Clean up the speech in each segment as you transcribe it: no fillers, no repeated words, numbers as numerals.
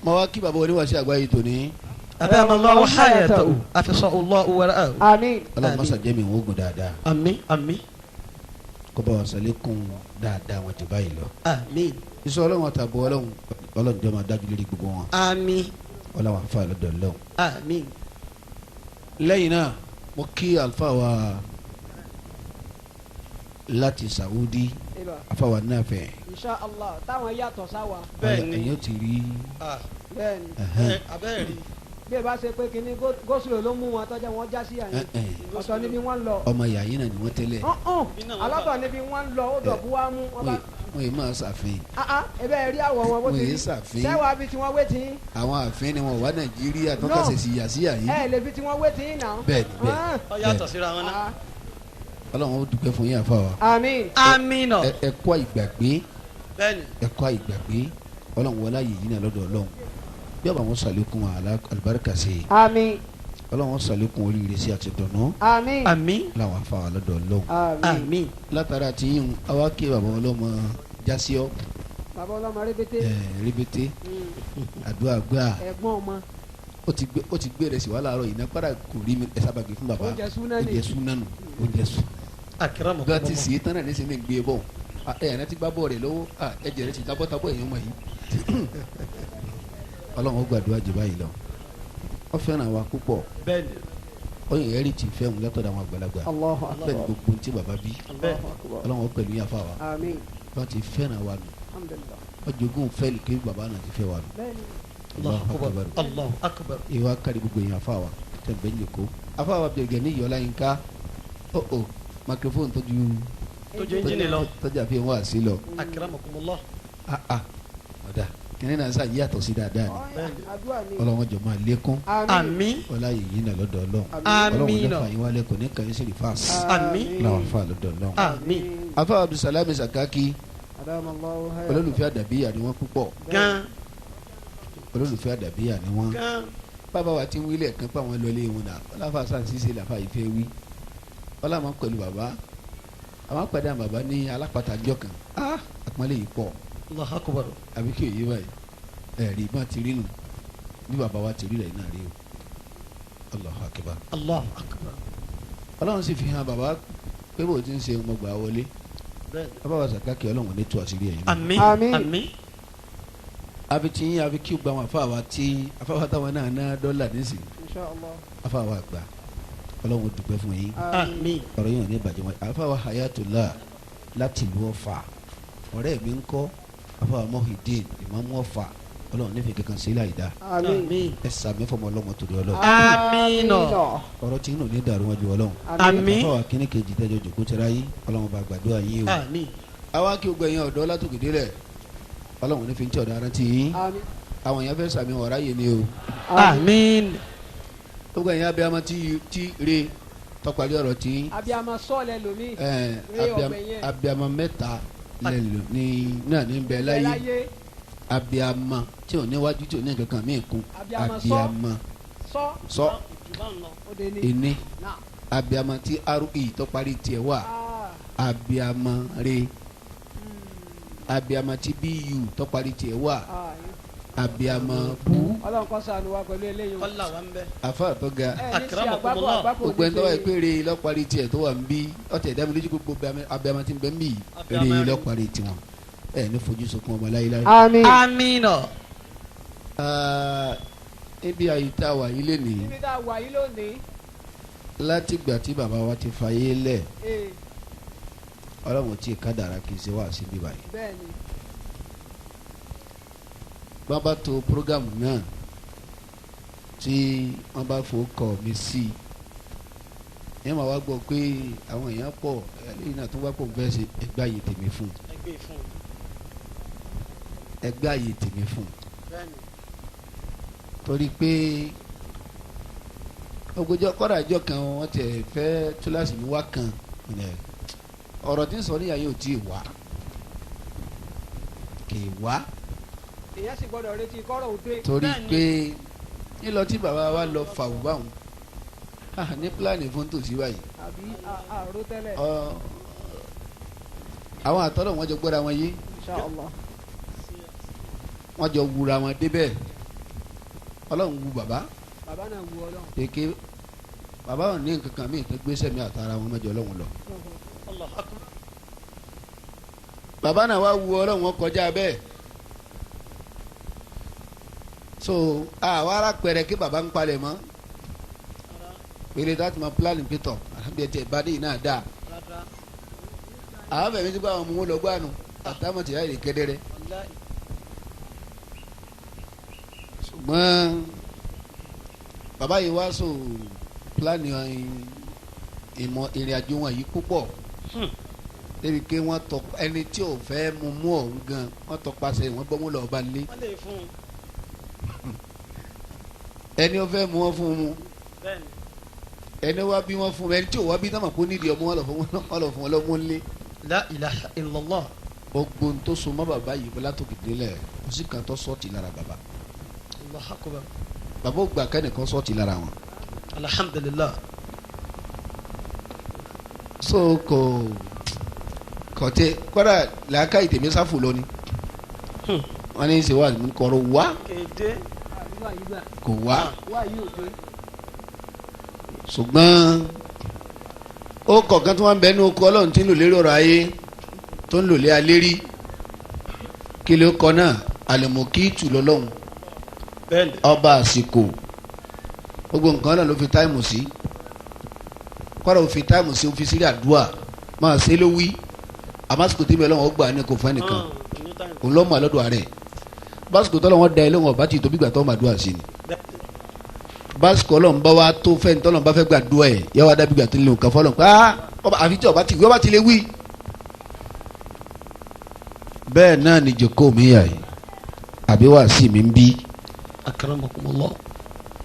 mo wá kí bàbá oníwàásí àgbáyé tòní. أدام الله حياته أفصى الله ورآه àmín. ọlọ́run mọ́sá jẹ́ mi wọ́n gùn dáadáa. آمين آمين kó bá wa ṣàlékún dáadáa wọn ti báyìí lọ. آمين iṣẹ́ ọlọ́run àtàbọ̀ ọlọ́run jọ máa dájú lórí gbogbo wọn. آمين ọlọ́run àfa lọ́dọ̀ ọlọ́run. آمين lẹ́yìn náà mo kí àlùfáà wa láti Saudi àfa wa náà fẹ́. insha allah táwọn yàtọ̀ sáwa. bẹ́ẹ̀ni ẹ̀yin ó ti rí. bẹ́ẹ̀ni abẹ́rẹ́ bí ẹ bá ṣe pé kínní gòsùlò ló mú wọn tọ́jà wọn já sí àyè ọ̀tọ̀ níbi wọ́n lọ. ọmọ yàyí náà ni wọ́n tẹ́lẹ̀. alábọ̀ níbi wọ́n lọ ó dọ̀bú wa mú wọn bá. wọ́n yìí máa ṣàfihàn. ẹ bẹ́ẹ̀ rí àwọ̀ wọn bó ti rí. wọ́n yìí ṣàfihàn. sẹ́wàá bí tí wọ́n wé tí. àwọn àfin ni wọn wá Nàìjíríà tó kàṣẹ sí yàsíyà yìí. ẹ lè bí tí wọ́n wé tí náà. bẹ́ẹ̀ni bẹ́ẹ̀ni. ó yàtọ̀ síra wọn náà. Ọlọ́run ó dúpẹ́ fún yín àfa wa. àmín. àmín nọ. ẹ̀kọ́ ìgbàgbé. bẹ́ẹ̀ni. ẹ̀kọ́ ìgbàgbé Ọlọ́run wọlá yìí náà lọ́dọ̀ Ọlọ́run bí ọba wọn sàlékún alibarika sí i. àmín. Ọlọ́run sàlékún oríire sí àti dùnú. àmín. àmín. làwọn afa wa lọ́dọ̀ Ọlọ́run. àmín. látara tí yín àwa kí bàbá ọlọ́mọ jásíọ́. bàbá ọlọ́mọ rébété. rébété àdúrà gbà. ẹ̀gbọ́n ọmọ. ó ti gbé rẹ̀ sí wa láàárọ̀ yìí náà padà kò rí mi ẹ sábà gbé fún bàbá. oúnjẹ súnánì. oúnjẹ súnánù oúnjẹ sùn. akérèmọ bí wọ́n ti sì í tán náà ní sinmi gbé bọ̀ ẹ̀yàn ti gbá bọ̀ rẹ̀ lọ́wọ́ ẹ̀jẹ̀ rẹ̀ ti tabọ́tabọ́ èèyàn mọ̀ yìí. Ọlọ́run ó gbàdúrà jù báyìí lọ ó fẹ́ràn wa púpọ̀ bẹ́ẹ̀ni oyin ẹ̀rí ti fẹ́ wọn látọ̀dọ̀ àwọn àgbàlagbà Allahu Akbar. bẹ́ẹ̀ni gbogbo tí bàbá bí Ọlọ́run ó pẹ̀lú yàfa wa àmín. wọ́n ti fẹ́ràn wa nù alhamdulillah. wọ́n jogún fẹ́ẹ̀lì kí bàbá náà ti fẹ́ wa nù. bẹ́ẹ̀ni. Allahu akbar Allahu akbar. ìwà kárí gbogbo yẹn afa wa tẹ̀ bẹ́ẹ̀ ní kó afa wa bẹ̀rẹ̀ ní ìyọ̀lá yín ká ó microphone tójú ẹnjìnì lọ tọ́jú àfihàn wá sí lọ. akérèmọkùnmọlọ. ọ̀dà kìnìún náà sáà yíyàtọ̀ sí dáadáa ni àdúrà ni. Ọlọ́run jọ máa lékún àmín. ọlá yìí náà lọ́dọ̀ Ọlọ́run àmín Ọlọ́run nọ. lọ́fà yín wálé kò ní kàn yín sí rìfáàsì àmín. làwọn afa lọ́dọ̀ Ọlọ́run. àmín. afa Abdulsalami Sakaki adamallahu hayatahu. olólùfẹ́ àdàbíyà ni wọ́n púpọ̀ gan olólùfẹ́ àdàbíyà ni wọ́n. gan. bàbá wa ti ń wílẹ̀ kan pé àwọn lọlé wọn náà ọlọ́fà sàǹsíṣe làfà yìí fẹ́ wí ọlọ́mọ pẹ̀lú bàbá àwọn pàdé àwọn bàbá ní alápàtà àjọ kan àpọ́nlé yìí pọ̀ Allahu akbar. àbí kí òye báyìí ẹ̀rí bá ti rí nù bí bàbá wa ti rí rẹ̀ náà rí o Allahu akbar. Allahu akbar. Ọlọ́run sì fi hàn bàbá pé bó ti ń ṣe ọmọ gbà wọlé bẹ́ẹ̀ni. bàbá wa Sakaki Ọlọ́run ní tú àṣírí ẹ̀yìn náà. àmín Àmín. àmín. àfi tí yín àfi kí o gba àwọn afáwa tí afáwa táwọn náà ná dọ́là nísì insha Allah. afáwa àgbà Ọlọ́run dúpẹ́ fún yín àmín. ọ̀rọ̀ yìí ò ní bàjẹ́ wọn afáwa Hayatullah láti ìlú Ọ̀fà ọ̀rẹ́ mi ń kọ́ afáwa Muhyiddin Ìmáàmù Ọ̀fà Ọlọ́run nífẹ̀ẹ́ kankan sí láì dá àmín. ẹ sàmì fọmọ ọlọ́mọ torí Ọlọ́run àmín nọ. ọ̀rọ̀ tí inú ní dàrú wọn ju Ọlọ́run àmín. afáwa kíní kejì tẹ́jọ́ jòkó tẹ́ra yín Ọlọ́run bá gbàdúrà yín o àmín. àwa kí o gbẹ̀yìn ọ̀dọ́ látòkè délẹ̀ Ọlọ́run nífẹ̀ẹ́ tí ọ̀dọ́ arántí yín àmín. àwọn èèyàn fẹ́ sàmì ọ̀rá yìí ni o àmín. gbogbo èèyàn abiyamọ tí re tọpali ọ̀rọ̀ tí abiyamọ sọọlẹ lomi. Re ọbẹ yẹn. abiyamọ mẹ́ta lẹ́nu ní náà ní bẹ láyé abiyamọ tí ò níwájú tí ò ní kankan mí kún abiyamọ sọ òde ni. ẹni Náà. abiyamọ tí ri tọpali tiẹ̀ wà abiyamọ re abiyamọ tí bu tọpali tiẹ̀ wà abiyamọ bu Ọlọ́run kó ṣàánú wa pẹ̀lú eléyìí. kọ́lá wa ń bẹ. afa àtọ́ga akramakumullah. gbogbo ẹni tó wà péré lọ́parí tiẹ̀ tó wà ń bí ọ̀tẹ̀ ìdámi lójú gbogbo abiyamọ tí ń bẹ ń bí rè lọ́parí tiwọn ẹ ní fojú sunkún ọmọ láyéláyé. àmín. àmín nọ. ibi àyíká wà yí lé nìyí ibi tá a wà yìí lónìí. láti gbà tí bàbá wa ti fayé lẹ̀ ee Ọlọ́run tí kádàrá kì í ṣe wá sí bí báyìí. bẹ́ẹ̀ni. wọ́n bá to programu náà tí wọ́n bá fowókọ̀ mi sí i yẹn máa wá gbọ́ pé àwọn èèyàn pọ̀ ẹlẹ́yìn náà tó wá pọ̀ fẹ́ ṣe ẹgbẹ́ àyè tèmi fún ẹgbẹ́ àyè tèmi fún torí pé ogójọ́ kọ́ra ìjọ kan wọ́n ti fẹ́ túláàsì mi wá kan ọ̀rọ̀ tí ń sọ níyà yóò tí ì wá kì í wá èyàn sì gbọ́dọ̀ retí kọ́rọ̀ òde. torí pé nílọ tí bàbá wa lọ fàwù báwọn ní pílánì fún tòsí báyìí. àbí àrò tẹ́lẹ̀. àwọn àtọ́lọ̀ wọn jọ gbọ́dọ̀ wọn yé Insha Allah. wọn jọ wura wọn débẹ̀ ọlọ́run wu bàbá bàbá náà wu ọlọ́run. kéèké bàbá ò ní nǹkan kan mí tó gbéṣẹ́ mi àtàrà wọn mẹ́jọ ọlọ́run lọ. bàbá náà wá wu ọlọ́run wọn kọjá bẹ́ẹ̀ so àwa ara pẹ̀rẹ̀ kí bàbá ń palẹ̀ mọ́ pèlè láti máa plan pétọ̀ àbíyẹ̀tẹ̀ ìbádé yìí náà dáa àwọn fẹ̀mí tí báwọn mú wọn lọ gbánu àtàwọn tìyà ìrè kẹ́dẹ́rẹ́ ṣùgbọ́n bàbá yìí wá so plan ìmọ̀ ìrìn àjò wọn yìí púpọ̀ débi pé wọ́n tọ ẹni tí ò fẹ́ mú ọ̀hún gan wọ́n tọpasẹ̀ wọ́n bọ́ mú lọ́ọ́ bá lé ẹni ó fẹ́ mú wọn fún un mú ẹni wá bí wọn fún ẹni tí ò wá bí táwọn kò nídìí ọmọ wọn lọ fún wọn lọ́mú ńlé. La ilaha illallah. gbogbo tó so mọ́ bàbá yìí bọ́lá tó kìdí lẹ̀ kò sí kan tó sọ́ọ̀tì lára bàbá. Allahu akbar. bàbá ò gbà kẹ́nìkan sọ́ọ̀tì lára wọn. Alhamdulillah. so kò tẹ kọ́dà làákà ìtẹ̀mí sáfù lọ ni. wọ́n ní í ṣe wá kọ̀rọ̀ wá kò wá ṣùgbọ́n ó kọ̀ọ̀kan tí wọ́n ń bẹ ní oko ọlọ́run tí ń lò lérí ọ̀rọ̀ ayé tó ń lò lé alérí kí ló kọ náà àlèmọ̀kìtù lọ́lọ́run ọba àsìkò gbogbo nǹkan náà ló fi táìmù sí kọ́ra ó fi táìmù sí ó fi sílẹ̀ àdúrà máa ṣe ló wí àmásìkò tí bẹ́ẹ̀ lọ́wọ́ gbà ní kò fẹ́ nìkan òun lọ́mọ àlọ́dọ̀ rẹ̀ básìkò tó lọ́wọ́ da ẹ lọ́wọ́ ọba tí tóbi gbà tó máa dúrà sí ni básìkò ọlọ́run bá wa tó fẹ́ni tọ́lọ́run bá fẹ́ gbàdúrà ẹ̀ yẹ wá dábì gbà tó lè kàn fọlọ́n pé àfi tí ọba ti wí ọba ti lè wí. bẹ́ẹ̀ náà ni jòkó mi yà yìí àbí wàá sí mi ń bí. Akramakumullah.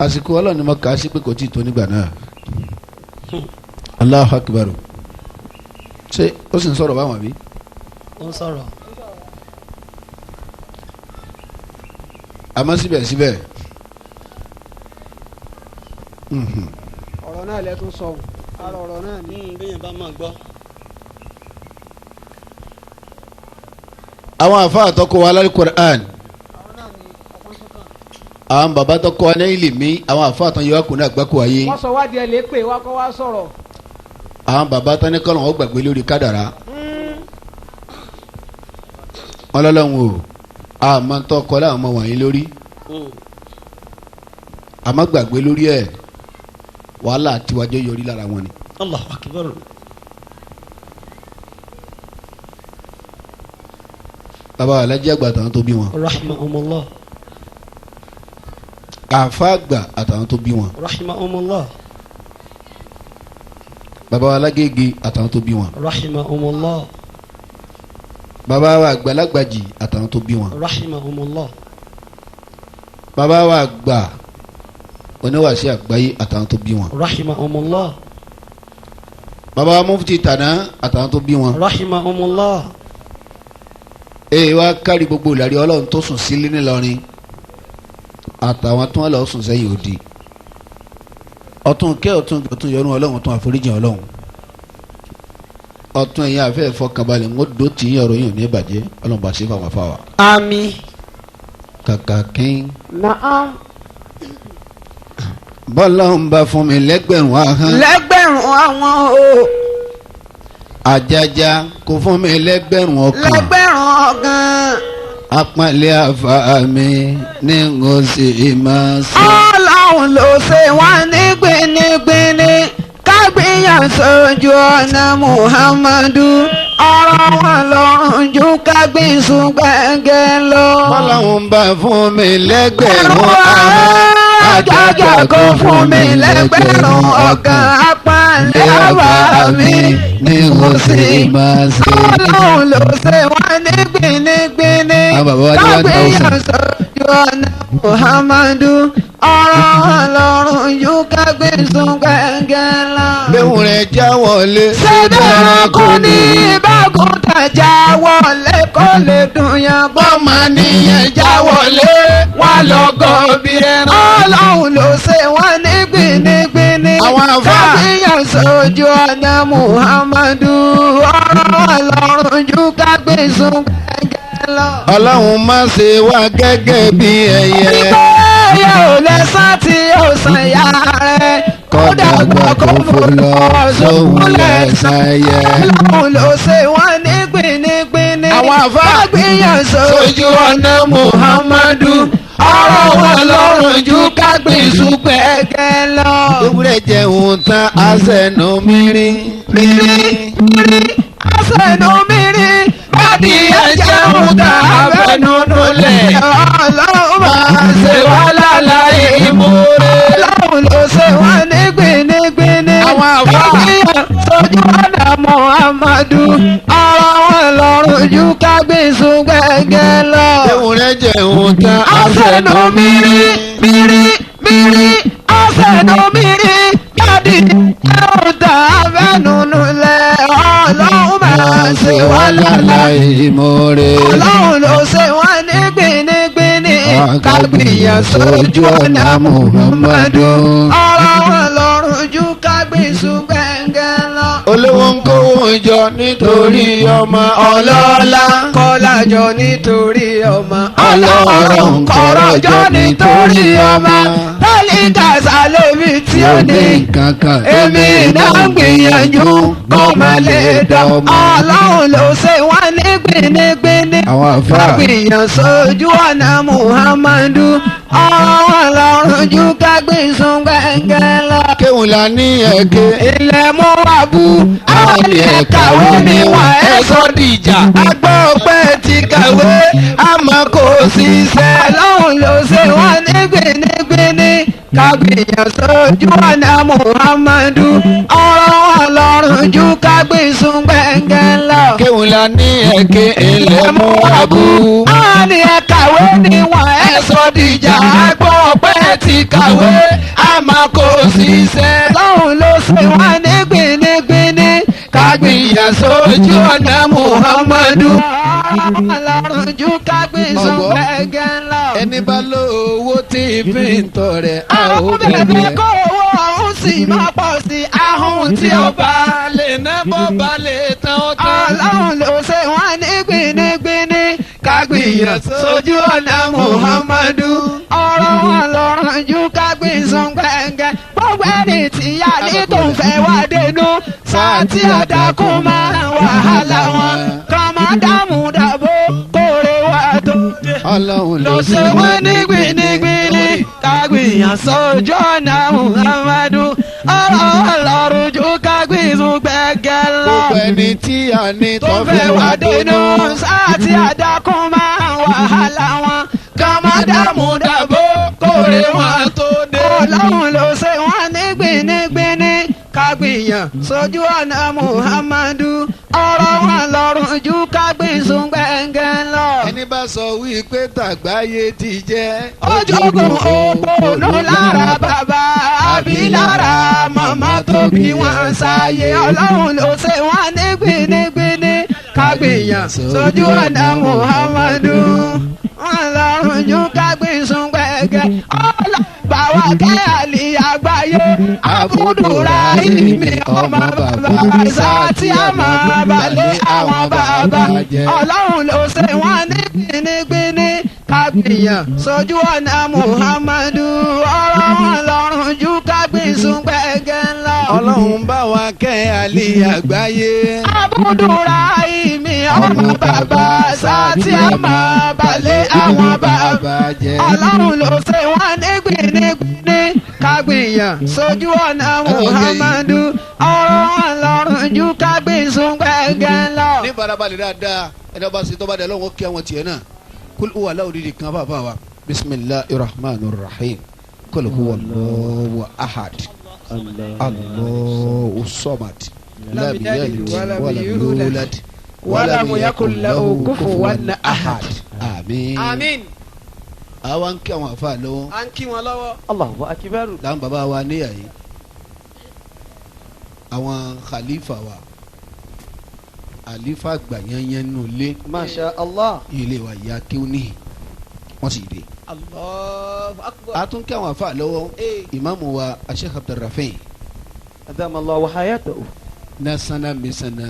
àsìkò ọlọ́run ni mo kà á sí pé kò tí ì tó nígbà náà. Allahu Akbar. ṣé ó sì ń sọ̀rọ̀ báwọn àbí. ó ń sọ̀rọ̀. àmọ́ síbẹ̀síbẹ̀. ọ̀rọ̀ náà lẹ́tún sọ ara ọ̀rọ̀ náà ní. bẹ́ẹ̀ bá máa gbọ́. àwọn àfa àtọkọ wa lálẹ́ Qur'an àwọn bàbá tọkọ wa ní ìlìmí àwọn àfa àtọ yẹ wá kùnà àgbákò ayé. wọ́n sọ wá di ẹ lè pè wá kọ́ wá sọ̀rọ̀. àwọn bàbá tán ní kọ́lọ̀ wọn gbàgbé lórí kádàrá. wọn lọ́lọ́run o àmọ́ tọkọ láwọn ọmọ wọ̀nyí lórí àmọ́ gbàgbé lórí ẹ̀ wàhálà tiwájọ́ yọrí lára wọn ni. Allahu Akbar. bàbá Alhaji àgbà àtàwọn tó bí wọn. Rahimahumullah. àfa àgbà àtàwọn tó bí wọn. Rahimahumullah. bàbá Alágége àtàwọn tó bí wọn. Rahimahumullah. bàbá wa Àgbàlagbàjì àtàwọn tó bí wọn. Rahimahumullah. bàbá wa àgbà oníwàásí àgbáyé àtàwọn tó bí wọn. Rahimahumullah. bàbá wa mufti tànà àtàwọn tó bí wọn. Rahimahumullah. wá kárí gbogbo ìlàrí ọlọ́run tó sùn sílé ńìlọrin àtàwọn tó wọn lọ sùn sẹ́yìn òdi ọ̀tún kẹ́ ọ̀tún yọnu ọlọ́run ọ̀tún àforíjì ọlọ́run ọ̀tún ẹ̀yìn àfẹ́ fọkànbalẹ̀ ń dó tì í ọ̀rọ̀ yìí ò ní bàjẹ́ ọlọ́run bá ṣe fáwọn afáwà. Àmín. kàkà kín. Naam. bọ́lá ń bá fún mi lẹ́gbẹ̀rún ahọ́n. lẹ́gbẹ̀rún àwọn o. àjàjà kò fún mi lẹ́gbẹ̀rún ọkàn. lẹ́gbẹ̀rún ọkàn. apàlẹ́ àfa mi ní ngọ́sì máa sọ. ọlọ́run ló ṣe wá ní gbinigbini kágbéyàn sójú ọ̀nà Muhammadu ọ̀rọ̀ wọn lọ́rùn ju kágbésùn gbẹ̀ngẹ̀ lọ. bọ́lá ń bá fún mi lẹ́gbẹ̀rún ahọ́n. àjàjà kò fún mi lẹ́gbẹ̀rún ọkàn apàlẹ́ àbá mi ní ngọ́sì máa sọ. ọlọ́run ló ṣe wá ní gbinigbini kágbéyàn sójú ọ̀nà Muhammadu ọ̀rọ̀ wọn lọ́rùn ju kágbésùn gbẹ̀ngẹ̀ lọ. léwu rẹ̀ já wọlé. sẹ́dẹ̀rẹ̀ kò ní ìbákun tàjà wọlé kó lè dùn yàn bọ́mọ nìyẹn já wọlé wà lọ́gọ́ bí ẹran. ọlọ́run ló ṣe wọ́n ní gbinigbini àwọn àfáà. kábíyàn sójú ọ̀nà Muhammadu ọ̀rọ̀ ọlọ́run ju kágbésùn gbẹ̀ngẹ̀ lọ. ọlọ́run má ṣe wá gẹ́gẹ́ bí ẹyẹ. ẹyẹ ò lẹ́sàn tí ó san ìyá rẹ̀ kódà gbọ́ kó fò lọ sóhun lẹ́sàn yẹ. ọlọ́run ló ṣe wọ́n ní gbinigbini. àwọn àfa gbìyànjú sójú ọ̀nà Muhammadu ọ̀rọ̀ wọn lọ́rùn ju kágbèsù pẹ̀kẹ́ lọ. ewúrẹ́ jẹun tán àṣẹnu mìíràn mírí àṣẹnu mírí bàdí ẹ̀jẹun tán àfẹnunu lẹ̀. ọlọ́run máa ṣe wá lálàyé ìmúre. ọlọ́run ló ṣe wá ní gbinigbini. àwọn àfa sójú ọ̀nà Muhammadu ọ̀rọ̀ wọn lọ́rùn ju kágbèsù pẹ̀kẹ́ lọ. ewúrẹ́ jẹun tán àṣẹnu mírí àṣẹnu mírí bàdí ẹ̀jẹun tán àfẹnunu lẹ̀. ọlọ́run máa ṣe wá lálàyé ìmúre. ọlọ́run ló ṣe wọ́n ní gbinigbini. kágbìyàn sójú ọ̀nà Muhammadu ọ̀rọ̀ wọn lọ́rùn ju kágbìsù gbẹ̀ngẹ̀ lọ. olówó ń kówó jọ nítorí ọmọ ọlọ́lá. kọ́lájọ nítorí ọmọ ọlọ́rọ̀ ń kọ́rọ̀jọ nítorí ọmọ tálíkà sálẹ́bí tí ó ní kankan. èmi náà ń gbìyànjú kó má lè dán. ọlọ́run ló ṣe wọ́n ní gbinigbini. àwọn àfa kágbìyàn sójú ọ̀nà Muhammadu ọ̀rọ̀ lọ́rùn ju kágbìsùn gbẹ̀ngẹ̀ lọ. kéwòn la ní ẹ̀kẹ́. ilẹ̀ mú wa bú àwọn ilẹ̀ kàwé níwọ̀n ẹ̀ sọ́ dìjà. agbọ́ pẹ́ ti kàwé àmọ́ kò ṣiṣẹ́. ọlọ́run ló ṣe wọ́n ní gbinigbini. kágbìyàn sójú ọ̀nà Muhammadu ọ̀rọ̀ lọ́rùn ju kágbìsùn gbẹ̀ngẹ̀ lọ. kéwòn la ní ẹ̀kẹ́. ilẹ̀ mú wa bú. àwọn ilẹ̀ kàwé níwọ̀n ẹ̀ sọ́ dìjà. agbọ́ pẹ́ ti kàwé àmọ́ kò ṣiṣẹ́. ọlọ́run ló ṣe wọ́n ní gbinigbini. kágbìyàn sójú ọ̀nà Muhammadu ọlọ́run ju kágbìsùn gbẹ̀ngẹ̀ lọ. ẹni bá lówó tí fi ń tọrẹ a ò àwọn bẹ̀rẹ̀. bẹ̀rẹ̀ kó owó ọ̀hún sì máa pọ̀ sí ahun tí ó bá lè ná bọ́ bá lè tán ó tán. ọlọ́run ló ṣe wọ́n ní gbinigbini. kágbìyàn sójú ọ̀nà Muhammadu ọ̀rọ̀ wọn lọ́rùn ju kágbìsùn gbẹ̀ngẹ̀. gbogbo ẹni tí yá ní tó ń fẹ́ wá dénú sátì àdàkùn máa wàhálà wọn kọ́mọdámù dàbò kórè wá tó dé. ọlọ́run ló ṣe wọ́n ní gbinigbini. kágbìyàn sójú ọ̀nà Muhammadu ọ̀rọ̀ ọlọ́run ju kágbìsùn gbẹ̀ngẹ̀ lọ. gbogbo ẹni tí a ní tó fẹ́ wá dénú sátì àdàkùn máa wàhálà wọn kọ́mọdámù dàbò kórè wá tó dé. ọlọ́run ló ṣe wọ́n ní gbinigbini. kágbìyàn sójú ọ̀nà Muhammadu ọ̀rọ̀ wọn lọ́rùn ju kágbìsùn gbẹ̀ngẹ̀ lọ. ẹni bá sọ wípé tàgbáyé ti jẹ́. ojogun òpónú lára bàbá àbí lára màmá tó bí wọn ṣàyè. ọlọ́run ló ṣe wọ́n ní gbinigbini. kágbìyàn sójú ọ̀nà Muhammadu wọn lọ́rùn ju kágbìsùn gbẹ̀ngẹ̀. báwa kẹ́ àlì àgbáyé Abudurahimi ọmọ bàbá sátì àmọ́ balẹ̀ àwọn bàbá. ọlọ́run ló ṣe wọ́n ní gbinigbini. kágbìyàn sójú ọ̀nà Muhammadu ọ̀rọ̀ wọn lọ́rùn ju kágbìsùn gbẹ̀ngẹ̀ lọ. ọlọ́run bá wa kẹ́ àlè àgbáyé. Abudurahimi ọmọ bàbá sátì àmọ́ balẹ̀ àwọn bàbá. ọlọ́run ló ṣe wọ́n ní gbinigbini. kágbìyàn sójú ọ̀nà Muhammadu ọ̀rọ̀ wọn lọ́rùn ju kágbìsùn gbẹ̀ngẹ̀ lọ. ní barabalẹ̀ dáadáa ẹni ọba ṣe tọ́ba dẹ̀ lọ́wọ́ kí àwọn tiẹ̀ náà kul huwa Allahu dídì kan bá wa bisimilahi rahman rahim kul huwa Allahu ahad Allahu samad lam yalid walam yulad walam yakul lahu kufuwan ahad àmín. àmín. àwa ń kí àwọn àfa lọ́wọ́. à ń kí wọn lọ́wọ́. Allahu Akbar. làwọn bàbá wa níyà yìí àwọn khalifa wa àlífà àgbà yẹnyẹn nù lé. Masha Allah. ilé wa ìyá kíw níhì wọ́n sì dé. Allahu Akbar. a tún kí àwọn àfa lọ́wọ́ ìmáàmù wa Sheikh Abdulrafi Adama Allah wa hayatahu. nasana misana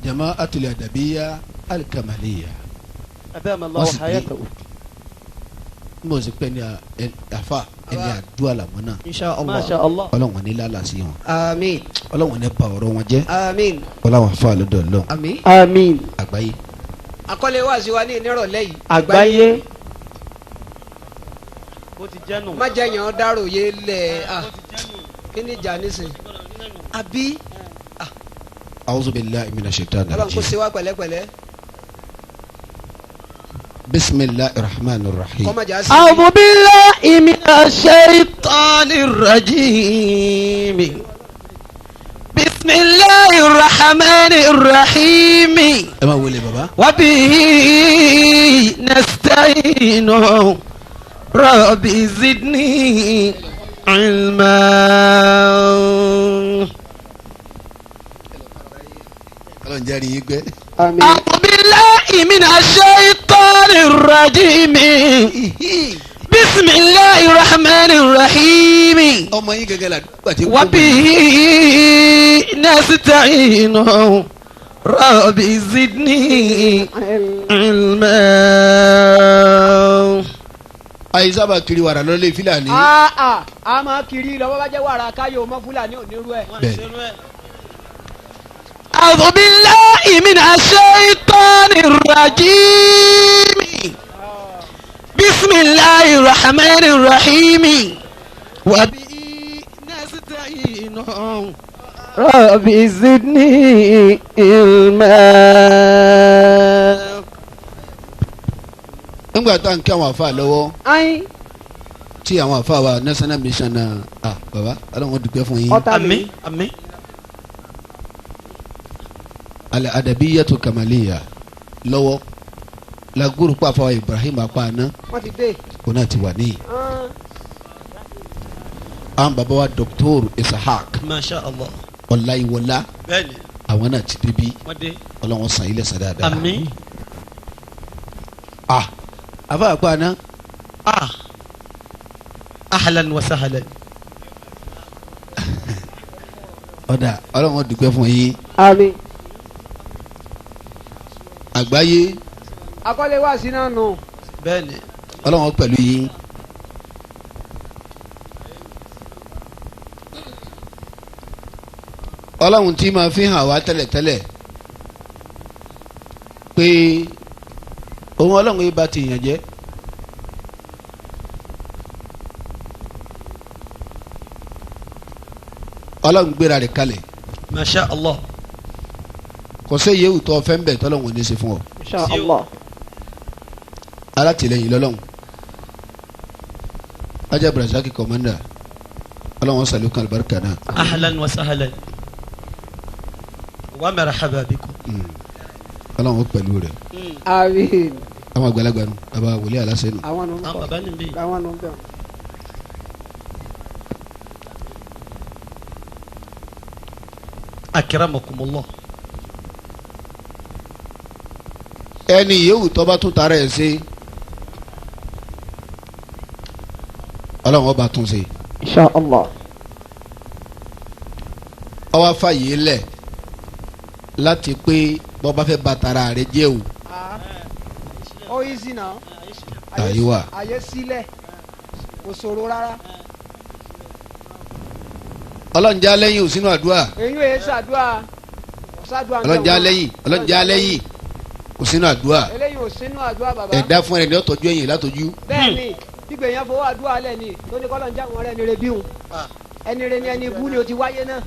jama'atul adabiyya al-kamaliyya. Adama Allah wa hayatahu. mo sì pẹ́ ní àfa ẹni àdúrà làwọn náà insha Allah. Masha Allah. ọlọ́wọ́n ní lálàsí wọn àmín. ọlọ́wọ́n ní pa ọ̀rọ̀ wọn jẹ́ àmín. ọlọ́wọ́n àfa lọ́dọ̀ ọlọ́run àmín. Àmín. àgbáyé. àkọlé wa sí wa ní ìnírọ̀lẹ́ yìí. Àgbáyé. bó ti jẹ́ nù. má jẹ́ yàn án dárò yé lẹ̀ kí ni ìjà nísìn. àbí a'udhu billahi minash shaitani ọlọ́run kò rajim. ṣe wá pẹ̀lẹ́pẹ̀lẹ́. bismillahir rahmanir rahim. kọ́mọ̀jà sí. A'udhu billahi minash shaitanir rajim. Bismillahir rahmanir rahim. ẹ máa wọlé baba. Wa bihi nasta'inu. Rabbi zidni ilma. ọlọ́run jẹ́ rí i gbẹ́. Àmín. A'udhu billahi minash shaitanir rajim. Bismillahir rahmanir rahim. ọmọ yín gẹ́gẹ́ la dúpọ̀ tí. Wa bihi nasta'inu. Rabbi zidni ilma. ayi sábà kiri wàrà lọ́lé fílàní. A máa kiri lọ́wọ́ bá jẹ́ wàrà káyọ̀ ọmọ Fúlàní onírú ẹ̀. bẹ́ẹ̀ A'udhu billahi minash shaitanir rajim. Bismillahir rahmanir rahim. Wa bihi nasta'inu. Rabbi zidni ilma. nígbà tá à ń kí àwọn afa lọ́wọ́ Ayin. tí àwọn afa wa national mission náà baba ọlọ́run dúpẹ́ fún yín. Ọ̀tá mi. àmín àmín. Al Adabiyyatu Kamaliya lọ́wọ́ la gúrú pa àfàwà Ibrahim apáná wọ́n ti dé. kó náà ti wà níyì. àwọn baba wa Dr. Ishaq masha Allah. ọláyíwọlá bẹ́ẹ̀ni àwọn náà ti débi wọ́n dé. ọlọ́run san ilẹ̀ sàn dáadáa. àmín. àfa apáná ahlan wa sahlan. ọ̀dà ọlọ́run dúpẹ́ fún yín. Àmín. àgbáyé akọ́lé wa sí náà nù. bẹ́ẹ̀ni. ọlọ́run pẹ̀lú yín. ọlọ́run tí máa fi hàn wá tẹ́lẹ̀tẹ́lẹ̀ pé òun ọlọ́run yìí bá ti yàn jẹ́. ọlọ́run gbéra rẹ̀ kalẹ̀ masha Allah. kò sí iye òótọ́ fẹ́ ń bẹ̀ tọ́lọ́run ò ní ṣe fún ọ. Insha Allah. alátìlẹyìn lọ́lọ́run ajá brazaki kọ́mọ́ndà ọlọ́run sàlùkàn alibarika náà. ahlan wa sahlan. wa marhaba bikum. ọlọ́run pẹ̀lú rẹ̀ àmín. àwọn àgbàlagbà nù bàbá wòlé aláṣẹ nù. àwọn nù. àwọn bàbá níbí. àwọn nù bẹ́ẹ̀. akramakumullah. ẹni yòówù tó bá tún tara ẹ̀ ṣe ọlọ́run ọba tún ṣe. Insha Allah. ọwọ́ fàyè lẹ̀ láti pé bọ́ bá fẹ́ ba tara rẹ̀ jẹ́ o. ó yí sí náà. àyíwá àyè sílẹ̀ kò ṣòro rárá. ọlọ́run já lẹ́yìn ò sínú àdúrà. èyí ò yẹ ṣàdúrà. ṣàdúrà ń bẹ̀ ọlọ́run já wọ́n. lẹ́yìn ọlọ́run já lẹ́yìn kò sínú àdúrà. eléyìí ò sínú àdúrà bàbá. ẹ̀dá fún ẹni ọ̀tọ́jú ẹ̀yìn látọjú. bẹ́ẹ̀ ni gbígbé yẹn fowó àdúrà lẹ̀ ni tó ní kọ́lọ́ ń já wọn rẹ̀ ẹni rẹ̀ bí wọn. ẹni rẹ̀ ni ẹni ibú ni o ti wáyé náà.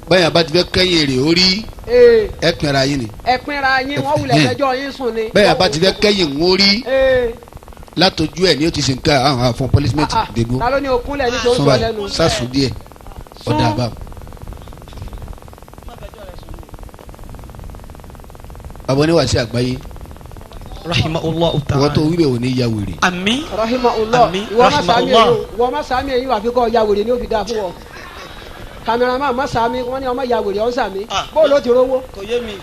báyà bá ti fẹ́ kẹ́yìn èrè orí ee ẹ pinra yín ni. ẹ pinra yín wọ́n wulẹ̀ fẹjọ́ yín sùn ni. báyà bá ti fẹ́ kẹ́yìn ń orí ee látọjú ẹ̀ ní o ti ṣe nǹkan àwọn àfọ̀n pọlísímẹ́ǹtì dègbò. ta ló ní okúnlẹ̀ ní tó ń sọ sọ́ba lẹ́nu. sásùn díẹ̀ ọ̀dà àbá. àbọ̀ oníwàásí àgbáyé rahimahullah ìwọ́n ta'ala. tó wíwẹ̀ ò ní ya wèrè. àmín. rahimahullah Àmín. ìwọ má sàmì Rahimahullah. èyí wọ́n má sàmì èyí wà fi kọ́ ya wèrè ni ó fi dáa fún ọ. kameraman má sàmì wọ́n ní ọmọ ya wèrè ọ̀ ń sàmì bóòlù ó ti rówó. kò yé mi.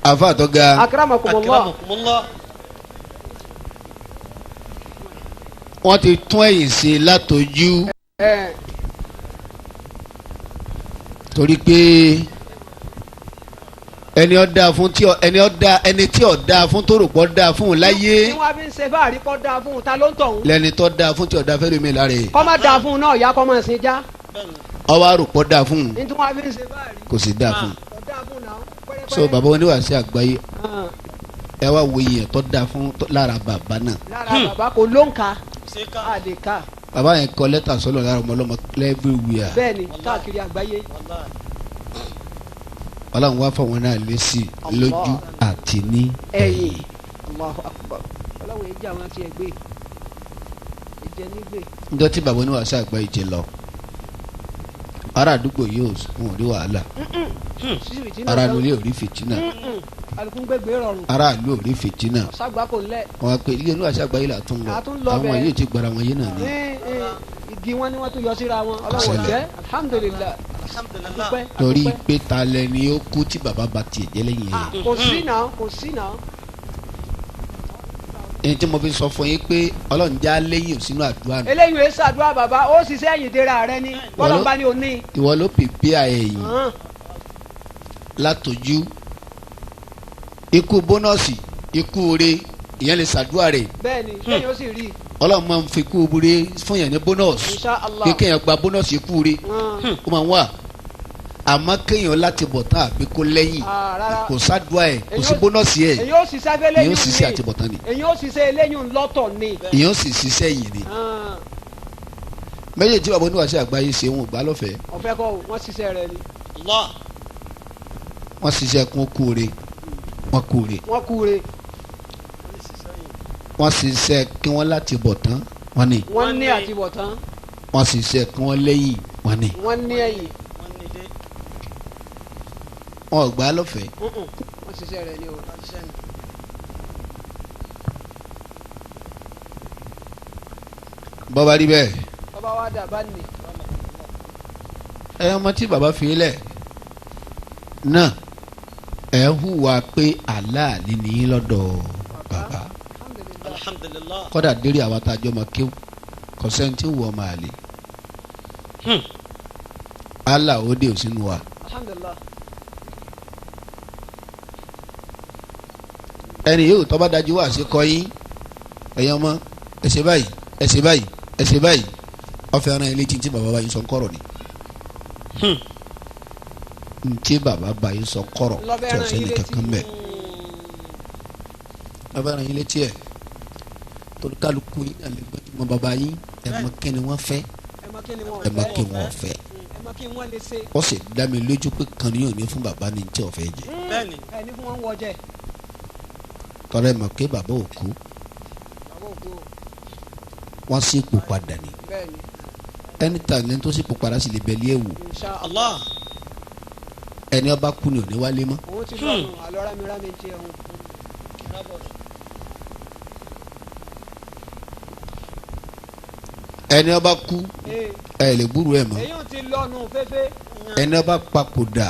àfa àtọ́ga akramakumullah akramakumullah. wọ́n ti tún ẹ̀yìn ṣe látọjú ẹ torí pé ẹni ó dáa fún tí ẹni tí ó dáa fún tó rò pọ̀ dáa fún un láyé. tí wọ́n fi ń ṣe báàrí kọ́ dáa fún un ta ló ń tọ̀ ń. lẹni tó dáa fún tí ó dáa fẹ́ lómi lára yìí. kọ́ má dáa fún un náà ìyá kọ́ máa sin já. ọwọ́ àròpọ̀ dáa fún un ní tí wọ́n fi ń ṣe báàrí. kò sì dáa fún un. kọ́ dáa fún un náà. so bàbá oníwàásí àgbáyé ẹ wá wo iye tó dáa fún lára bàbá náà. lára bàbá kò ló ń ka àdèkà. bàbá yẹn kọ lẹ́tà sọ́lọ̀ lára ọmọlọ́mọ everywhere. bẹ́ẹ̀ni káàkiri àgbáyé. ọlọ́run wá fọwọ́n náà lé sí i lójú àti ní ẹ̀yìn. Allahu Akbar. ọlọ́run èjì àwọn àti ẹ̀gbẹ́ ìjẹ nígbè. njọ́ tí bàbá oníwàásí àgbáyé jẹ lọ ará àdúgbò yóò wọn ò rí wàhálà ará nílé ò rí fìtínà alukungbẹgbẹ rọrùn ará ìlú ò rí fìtínà ọ̀sàgbà kò lẹ̀. wọn á pe ilé oníwàásí àgbáyé là tún lọ àtúnlọ àwọn bẹ́ẹ̀. yóò ti gbára wọn yé náà ni. igi wọn ni wọn tún yọ síra wọn ọlọ́run Àṣẹlẹ̀. jẹ́ alhamdulilayi adúpẹ́ torí adúpẹ́. pé ta lẹni ó kú tí bàbá bá tiẹ̀ jẹ́ lẹ́yìn yẹn. kò sí náà kò sí náà. ẹni tí mo fi sọ fún yín pé ọlọ́run já lẹ́yìn sínú àdúrà nù. eléyìí ò ṣàdúrà bàbá ó ṣiṣẹ́ ẹ̀yìn dera rẹ ni bọ́lá bá ní òní. ìwọ ló pèpè ẹ̀yìn látọjú ikú bónọ́ọ̀sì ikú ore ìyẹn lè ṣàdúrà rẹ̀ bẹ́ẹ̀ni lẹ́yìn ó sì rí. ọlọ́run máa ń fi ikú ore fún yẹn ní bónọ́ọ̀sì insha Allah. pé kéèyàn gba bónọ́ọ̀sì ikú ore ó máa ń wà àmọ́ kéèyàn láti bọ̀ tán àbí kó lẹ́yìn rárá. kò ṣàdúrà ẹ̀ kò sí bónọ́ọ̀sì ẹ̀ èyí ó ṣiṣẹ́ fẹ́ lẹ́yìn èyí ó ṣiṣẹ́ àtibọ̀tán ni èyí ó ṣiṣẹ́ eléyìn lọ́tọ̀ ni. èyí ó sì ṣiṣẹ́ yìí ni méjèèjì bàbá oníwàásù àgbáyé ṣe wọn ò gbà lọ́fẹ̀ẹ́ ọ̀fẹ́ kọ́ wọ́n ṣiṣẹ́ rẹ ni. wọ́n ṣiṣẹ́ kún kú ore wọ́n kú ore wọ́n kúre. wọ́n ṣiṣẹ́ kí wọ́n láti bọ̀ tán wọ́n ní wọ́n ní àtibọ̀tán. wọ́n ṣiṣẹ́ kí wọ́n lẹ́yìn wọ́n ní wọ́n ní ẹ̀yìn. wọn ò gbà lọ́fẹ̀ẹ́. wọ́n ṣiṣẹ́ rẹ ni o. bọ́ba rí bẹ́ẹ̀ bàbá wa dà bá nì. ẹ ọmọ tí bàbá fi lẹ̀ náà ẹ hùwà pé aláàlí ni yín lọ́dọ̀ bàbá alhamdulillah. kọ́dà dérí àwọn àtàjọ ọmọ kéwù kọ́sẹ́ntì wù ọmọ àlè Allah ó dé òsínú wa. alhamdulillah. ẹni yóò tọ́ bá dájú wá sí kọ́yìn ẹ̀yin ọmọ ẹ̀sẹ̀ báyìí ẹ̀sẹ̀ báyìí ẹ̀sẹ̀ báyìí ọ̀fẹ́ ara ilé tí bàbá bá yín sọ kọ́rọ̀ ni ntí bàbá bá yín sọ kọ́rọ̀ tí ọ̀sẹ̀ ní kankan bẹ́ẹ̀ ọ̀fẹ́ ara ilé tí ẹ̀ torí kálukú yín náà lè gbọ́dọ̀ mọ bàbá yín ẹ̀ mọ kí ni wọ́n fẹ́ ẹ̀ mọ kí wọ́n fẹ́ ó sì dá mi lójú pé kan ní òní fún bàbá ní tí ọ̀fẹ́ jẹ bẹ́ẹ̀ni ẹni fún wọn wọ jẹ. tọ́lá ẹ̀ mọ̀ pé bàbá ò kú wọ́n sì ipò padà ní bẹ́ẹ̀ni ẹni tàn ní tó sì ipò padà sì lè bẹ̀lí ẹ̀wò insha Allah. ẹni ọba kú ni òní wálé mọ́. òun ti lọ́nu àlọ́ rámi ti ẹ̀hún. ẹni ọba kú ẹ lè gbúrú ẹ mọ́ èyí ò ti lọ́nu fẹ́fẹ́. ẹni ọba papòdà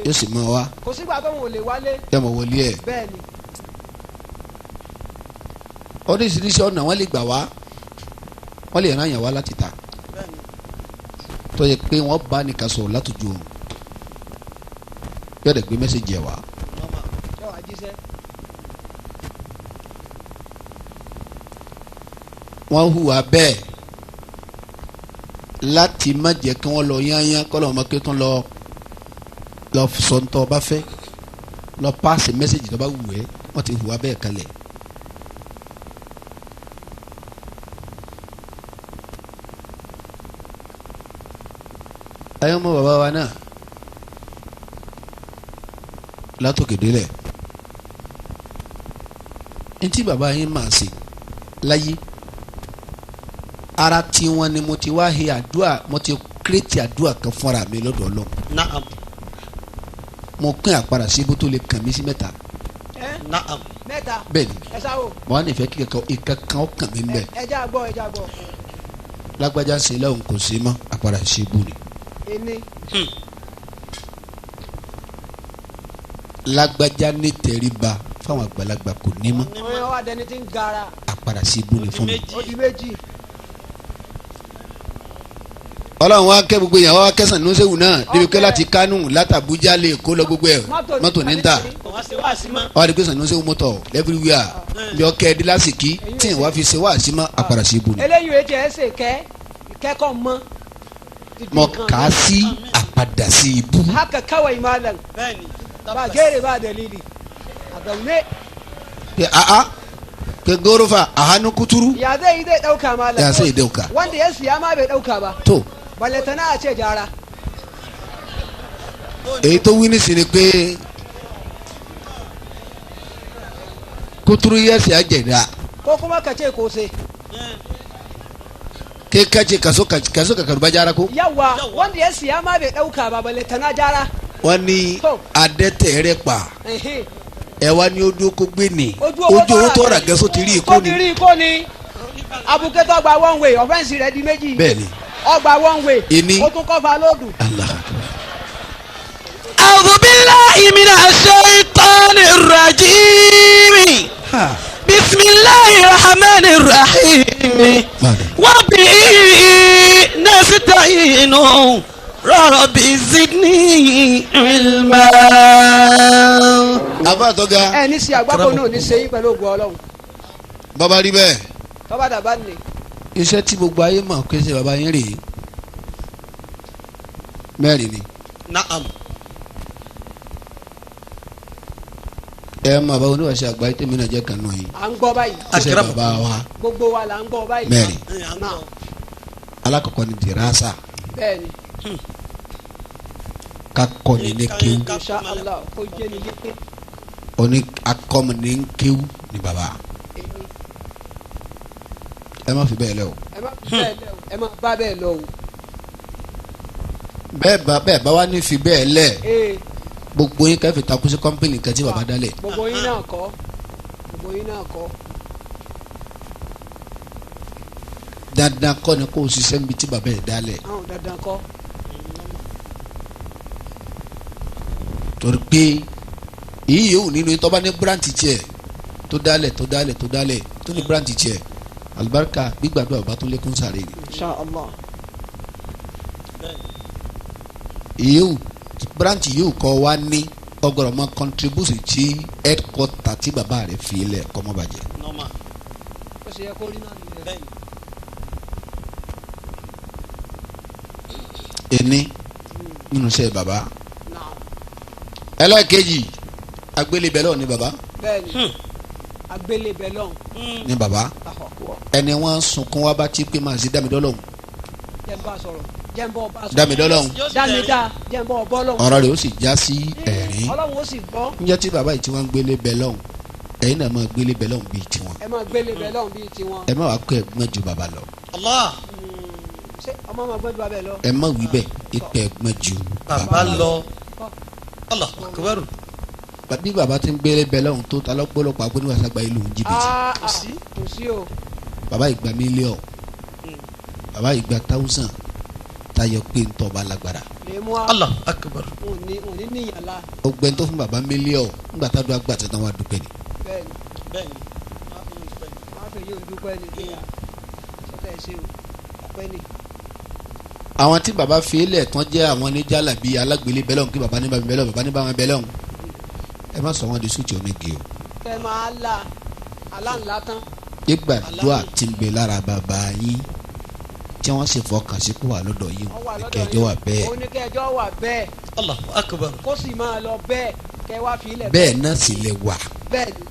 yóò sì mọ wa kò sígbà tó wọn ò lè wálé. yóò mọ wọlé ẹ. bẹ́ẹ̀ni. oríṣiríṣi ọ̀nà wọ́n lè gbà wá wọ́n lè ràn yàn wá láti ta tó yẹ pé wọ́n bá nìkan sọ̀rọ̀ látòjú òun yóò dẹ̀ gbé mẹ́sẹ̀gì ẹ̀ wá. yóò wá jíṣẹ́. wọ́n hùwà bẹ́ẹ̀ láti má jẹ́ kí wọ́n lọ yányán kọ́ lọ́wọ́ máa ké tán lọ sọ̀ntọ́ bá fẹ́ lọ paasi mẹ́sẹ̀gì tó bá wù ẹ́ wọ́n ti hùwà bẹ́ẹ̀ kalẹ̀. ayọ́mọ bàbá wa náà látòkè délẹ̀ ntí bàbá yín máa ṣe láyé ara tiwọn ni mo ti wá he àdúrà mo ti kírètì àdúrà kan fúnra mi lọ́dọ̀ Ọlọ́run. Naam. mo pín àpàrà sí ibú tó lè kàn mí sí mẹ́ta. Naam. mẹ́ta. bẹ́ẹ̀ni ẹ sáwò. mo wá nífẹ̀ẹ́ kí ìkankan ó kàn mí ń bẹ̀. ẹja gbọ́ ẹja gbọ́. lágbájá ṣe lẹ́hùn kò sí mọ́ àpàrà sí ibú ni. ẹni. lágbájá ní tẹríba fáwọn àgbàlagbà kò ní mọ́. wọ́n wá dẹni tí ń gara. àpàrà sí ibú ni fún mi. ó di méjì. ọlọ́run wa kẹ́ gbogbo yẹn wa kẹsàn ní sẹ́wù náà débi pé láti Kánò látàbújá lè kó lọ gbogbo ẹ̀ mọ́tò ní ta wọ́n á di pé sàn ní sẹ́wù mọ́tò everywhere bí ọkẹ́ ẹ̀dí lásìkí tí ìwà fi ṣe wá sí mọ́ àpàrà sí ibùdó. eléyìí etí ẹ ṣe kẹ́kọ̀ọ́ mọ́. mọ kà á sí àpàdà sí ibú. haka kawai malam ba gere ba dalili a zaune. ke gorofa a hannun kuturu. ya zai dauka malam. ya sai dauka. wanda ya siya ma bai dauka ba. to baletana a ce jara. èyí tó wí nísìnyí pé kuturu yẹ sí àjẹdá. ko kuma ka ce ko sai. ke kace kaso ka karba jara ko. yawa wanda ya siya ma bai dauka ba baletana jara. wọ́n ní adẹ́tẹ̀ rẹ̀ pa ẹ wá ní ojú kó gbé ní ojú owó tó rà gẹ́sọ́ ti rí ikú ni. tó ti rí ikú ni abukẹ́tọ̀ gba one way ọ̀fẹ́ǹsì rẹ̀ di méjì. bẹ́ẹ̀ni ọgbà one way ìní ó tún kọ́ fa lóòdù. A'udhu billahi minash shaitanir rajim. Bismillahir rahmanir rahim. Wa bihi nasta'inu. Rabbi zidni ilma. àbá àtọ́gá. ẹ ní sí àgbákò náà ní sẹ́yìn pẹ̀lú ògùn ọlọ́run. bàbá rí bẹ́ẹ̀. tọ́ba dàbá nì. iṣẹ́ tí gbogbo ayé mọ̀ pé ṣe bàbá yín rèé mẹ́rin ni. Naam. ẹ mọ àbá oníwàṣẹ àgbáyé tèmi náà jẹ́ kan náà yìí. à ń gbọ́ báyìí. iṣẹ́ bàbá wa gbogbo wa là ń gbọ́ báyìí. mẹ́rin. náà alákọ̀ọ́kọ́ ni dirasa bẹ́ẹ̀ni. kakọ́ni ní kéwú insha Allah kó jẹ́ ní yéké. oní akọ́ni ní kéwú ni bàbá. ẹ má fi bẹ́ẹ̀ lẹ o. ẹ má bá bẹ́ẹ̀ lọ o. bẹ́ẹ̀ bá wá ní fi bẹ́ẹ̀ lẹ̀ gbogbo yín kẹ́fì takú sí kọ́mpìnì kan tí bàbá dálẹ̀. gbogbo yín náà kọ́ gbogbo yín náà kọ́. dandan kọ́ ni kó o ṣiṣẹ́ níbi tí bàbá yẹn dálẹ̀. àwọn dandan kọ́. torí pé èyí yòówù nínú yín tó bá ní branch tiẹ̀ tó dálẹ̀ tó ní branch tiẹ̀ alibarika gbígbàdúrà bàbá tó lékún sáré ni. insha Allah. yòówù branch yòówù kọ́ wa ní ọgbọ̀rọ̀ mọ́ contribute tí headquarter tí bàbá rẹ̀ fi lẹ̀ kọ́ mọ́ bàjẹ́. Normal. ó ṣe yẹ kó rí náà nìyẹn. Bẹ́ẹ̀ni. ẹni nínú iṣẹ́ bàbá. náà ẹlẹ́ẹ̀kejì agbélébẹ̀lọ́ ni bàbá. bẹ́ẹ̀ni agbélébẹ̀ lọ́hùn. ni bàbá ẹni wọ́n sunkún wá bá tí pé máa ṣe dámidọ́lọ́hùn. jẹ́ ń bá a sọ̀rọ̀ jẹ́ ń bọ́ ọ bá a sọ̀rọ̀. dámidọ́lọ́hùn dámidá jẹ́ ń bọ́ ọ bọ́ lọ́hùn. ọ̀rọ̀ rẹ̀ ó sì já sí ẹ̀rín. ọlọ́run ó sì gbọ́. níjẹ́ tí bàbá yìí tí wọ́n ń gbélé bẹ lọ́hùn ẹ̀yin náà máa gbélé bẹ lọ́hùn bíi tiwọn. ẹ máa gbélébẹ̀ lọ́hùn bíi tiwọn. ẹ má wàá kó ẹ̀gbọ́n ju bàbá lọ. Allah. ṣé ọmọ máa gbọ́dọ̀ abẹ́ lọ. ẹ má wí bẹ́ẹ̀ ìpẹ́ ẹ̀gbọ́n ju Bàbá lọ. Allah akbar. bí bàbá ti ń gbélé bẹ lọ́hùn tó ta lọ́pọ̀lọpọ̀ agbóníwàsá ìlú ń jìbìtì. kò sí o. bàbá ìgbà mílíọ̀n bàbá ìgbà táwùsàn tayọ pé ń tọ́ ba lágbára. lè mú wa. Allah akbar. òní níyànlá. ọgbẹ́ni tó fún bàbá mílíọ̀n nígbà tá a dún àgbà tí wọ́n wá dúpẹ́ ni. bẹ́ẹ̀ni Bẹ́ẹ̀ni. máa fi yóò dúpẹ́ ni pé sọ́tẹ̀ ṣe o ọpẹ́ ni. àwọn tí bàbá fi lẹ̀ tán jẹ́ àwọn oníjàlá bíi alágbélé bẹ́lọ̀n kí bàbá ní bá mi bẹ́lọ̀n bàbá ní bá wọn bẹ́lọ̀n ẹ má sọ wọn di sùtì oníge o. kẹ máa la aláǹlá tán. ìgbàdúrà tí ń gbé lára bàbá yín tí wọ́n sì fọkàn sí kó wà lọ́dọ̀ yìí ìkẹjọ́ wà bẹ́ẹ̀. oníkẹjọ́ wà bẹ́ẹ̀. Allah akbar. kó sì máa lọ bẹ́ẹ̀ kẹ wá fi ilẹ̀ bẹ́ẹ̀ náà sì lè wà. bẹ́ẹ̀ ni.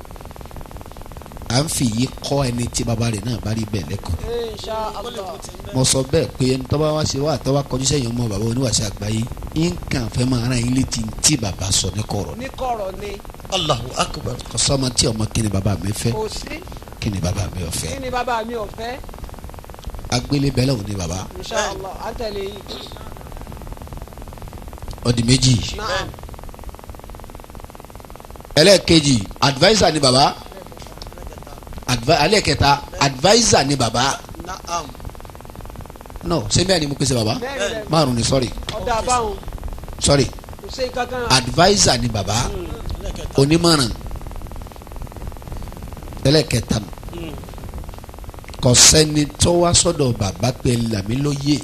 à ń fi yìí kọ́ ẹni tí bàbá rẹ̀ náà bá rí bẹ́ẹ̀ lẹ́kọ̀ọ́. insha Allah. mo sọ bẹ́ẹ̀ pé ẹni tọ́ba wá ṣe wá àtọ́wá kọjú sẹ́yìn ọmọ bàbá oníwàṣẹ àgbáyé nǹkan fẹ́ máa rán ilé tí bàbá sọ ní kọ̀rọ̀ ni. ní kọ̀rọ̀ ni. Allahu akbar. kò sọ́mọ tí ọmọ kí ni bàbá mi fẹ́ kò sí. kí ni bàbá mi ò fẹ́. kí ni bàbá mi ò fẹ́. agbélé bẹ́ẹ̀ lọ́wọ́ ni bàbá. insha Allah à ń tẹ̀lé yìí. ọdì méjì. naam. ẹlẹ́ẹ̀kejì adviser ni bàbá. ẹlẹ́ẹ̀kẹta adviser ni bàbá. Naam. no sẹ́mi àni mo pèsè bàbá mẹ́rin márùn ni sorry ọ̀dà àbáwọn sorry kò sí kankan. adviser ni bàbá onímọ̀ràn ẹlẹ́ẹ̀kẹta kò sẹ́ni tó wá sọ́dọ̀ bàbá pé làmí lóye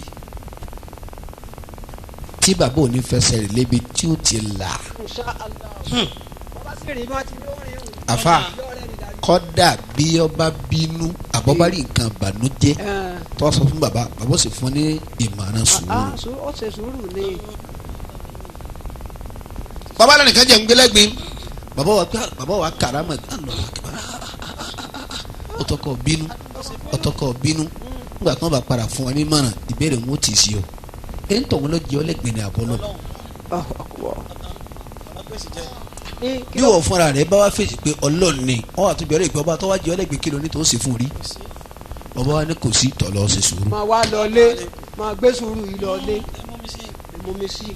tí bàbá ò ní fẹsẹ̀ rẹ̀ lébi tí ó ti là. Insha Allah. Bàbá sì rí bí wọ́n ti ní orin òun. àfa kọ́dà bí ọba bínú àbọ̀bárí nǹkan ìbànújẹ́ tó sọ fún bàbá bàbá ó sì fún ní ìmọ̀ràn sùúrù. ó ṣe sùúrù ni. bàbá lẹ́nu kan jẹ́ ń gbẹ́lẹ́gbin bàbá wa karama ọtọkọ bínú nígbà tí wọ́n bá padà fún wa ní ìmọ̀ràn ìbéèrè wọn ó tì í sí o ẹ̀ ń tọ̀wọ́n lọ jẹ́ ọlẹ́gbẹ̀ẹ́ ní àbọ̀ náà. bí wọ́n fúnra rẹ̀ bá wá fèsì pé ọlọ́run ni wọ́n wà tó bẹ̀rẹ̀ ìgbẹ́ ọba tó wá jẹ́ ọlẹ́gbẹ̀ẹ́ kìlọ̀ ní tó ń ṣe fún rí bàbá wa ní kò sí tọ̀lọ́ ṣe sùúrù. máa wá lọlé máa gbé sùúrù yìí lọlé ìmọ̀mí sí.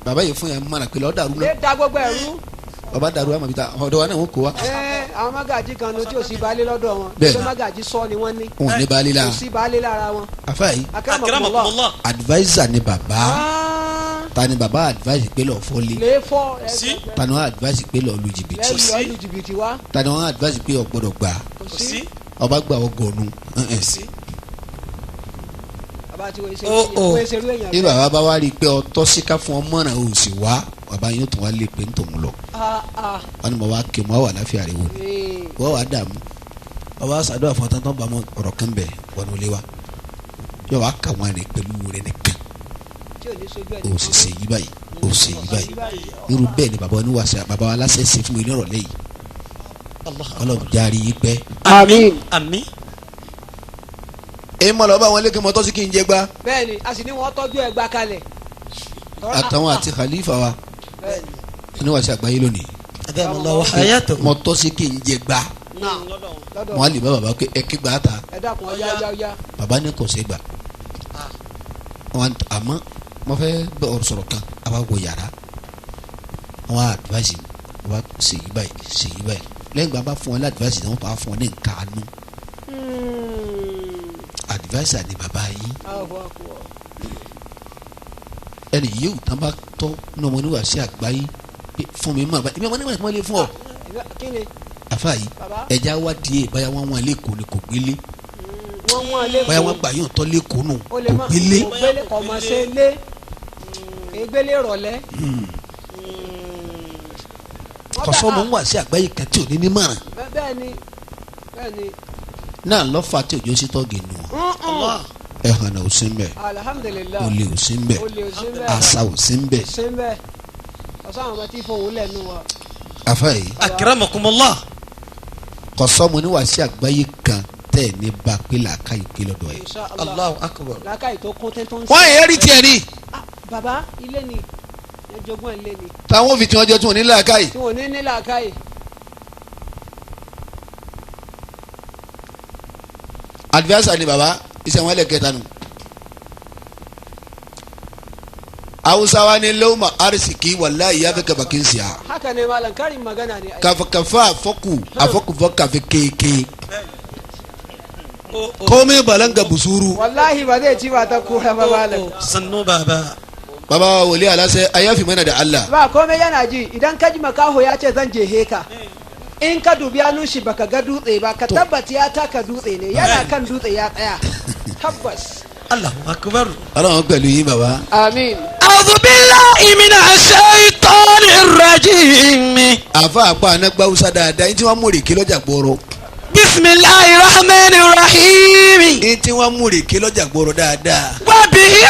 bàbá yìí fún yẹn mọ̀nà pé lọ́ọ́ dàrú náà. lè da gbogbo ẹ̀rú. bàbá dàrú àmọ́ bíi ta ọ̀dọ̀ wa náà wọ́n kó wa. àwọn mágàjì kan ló tí ò sí baálé lọ́dọ̀ wọn. bẹ́ẹ̀ tó mágàjì sọ ni wọ́n ní. wọn ò ní baálé la. kò sí baálé lára wọn. àfa yìí akramakumullah. adviser ni bàbá ta ni bàbá adviser pé lọ́ọ́ fọ́lé. lè fọ́ ta ni wọ́n adviser pé lọ́ọ́ lu jìbìtì. lẹ́yìn lu jìbìtì wa. ta ni wọ́n adviser pé ọ̀gbọ́dọ̀ gbà. ọba gbà ọgọ́nu. bí bàbá bá wá rí i pé ọtọ́ síká fún ọmọ náà ò sì wá bàbá yóò tún wá lé pé ń tòun lọ. wọn ni mo wá kí mo wá wà láfíà rẹ wò ni wọ́n wá dààmú bàbá sàdúrà fún ọtọ́ tó bá mọ ọ̀rọ̀ kan bẹ̀ wọnú ilé wa yóò wá kà wọn rẹ pẹ̀lú rẹ nìkan o sì ṣe yí báyìí o sì yí báyìí irú bẹ́ẹ̀ ni bàbá oníwàsá bàbá wa aláṣẹ ṣe fún mi ní ọ̀rọ̀ lẹ́yìn Ọlọ́run járe yí pẹ́. àmín àmín. èyí mọ̀ lọ́ọ́ bá wọn lékè mọ́tọ́ sí kí n jẹ gbá. bẹ́ẹ̀ni a sì ní wọn tọ́jú ẹgbà kalẹ̀. àtàwọn àti khalifa wa oníwàsá àgbáyé lónìí adamallahu hayatahu. mọ́tọ́ sí kí n jẹ gbá. wọn á lè bá bàbá ẹ kí gbà á ta. ẹ dákun ọyá. bàbá ní kò sí gbà. wọn àmọ́ wọn fẹ́ bẹ ọ̀rọ̀ sọ̀rọ̀ kan a bá wọ yàrá wọn á advice wọn ṣèyí báyìí lẹ́yìn gbà bá fún wọn ní advice wọn bá fún wọn ní nǹkan àánú. adviser ni bàbá yìí ẹni yìí ò tán bá tọ́ ní ọmọ oníwàásí àgbáyé fún mi mọ̀ ìmọ̀ ọmọ oníwàásí mọ̀ lé fún ọ. àfa yìí ẹja wá díẹ̀ báyà wọn wọn lẹ́kọ̀ọ́ ni kò gbélé báyà wọn gbà yóò tọ́ lẹ́kọ̀ọ́ nù kò gbélé. kọ̀mọ̀ ṣe lé gbélé rọ̀lẹ́. kọ̀sọ́mọ̀ ń wà sí àgbáyé kan tí ò ní ní mọ̀ràn. bẹ́ẹ̀ni náà lọ́fà tí òjò sí tọ́gì nù ọ́ ẹ̀hàn náà ò sí mbẹ́ alhamdulilayi olè ò sí mbẹ́ àṣà ò sí mbẹ́. ọ̀sán àwọn ọmọ tí fòun lẹ́nu wa. afa yìí akramakumullah. kọ̀sọ́mọ̀ ní wà sí àgbáyé kan tẹ̀ ní bá pé làákà ìpè lọ́dọ̀ yìí. Allahu akbar. làákà yìí tó kún tẹ́tọ́ ń sè. wọ́n yẹ rí tiẹ̀ ni. baba ilé ni ẹ jogún ẹ lé ni. táwọn fi tí wọ́n jẹ́ tí wọ́n ní làákà yìí. tí wọ́n ní làákà yìí. adviser ni baba iṣẹ́ wọn lẹ́kẹ̀ẹ́ta nù. hausawa ni loma arziki wallahi ya fi kaba kinsiya. haka ne malam karin magana ne. kafa afoku voka fi keke. komai balanga busuru. wallahi ba zai ci ba ta kura ba malam. sannu baba. baba wali alase a yafi mana da Allah. ba komai yana ji idan ka ji makaho ya ce zan je heka. in ka dubi hannun shi baka ga dutse ba ka tabbata ya taka dutse ne yana kan dutse ya tsaya tabbas. Allahu akbar. Ọlọ́run pẹ̀lú yín baba. àmín. a'udhu billahi minash shaitanir rajim. àfa àpá anagba hausa dáadáa yín tí wọ́n mú rèké lọ́jà gbọ́rọ̀. bismillahir rahmanir rahim. yín tí wọ́n mú rèké lọ́jà gbọ́rọ̀ dáadáa. wa bihi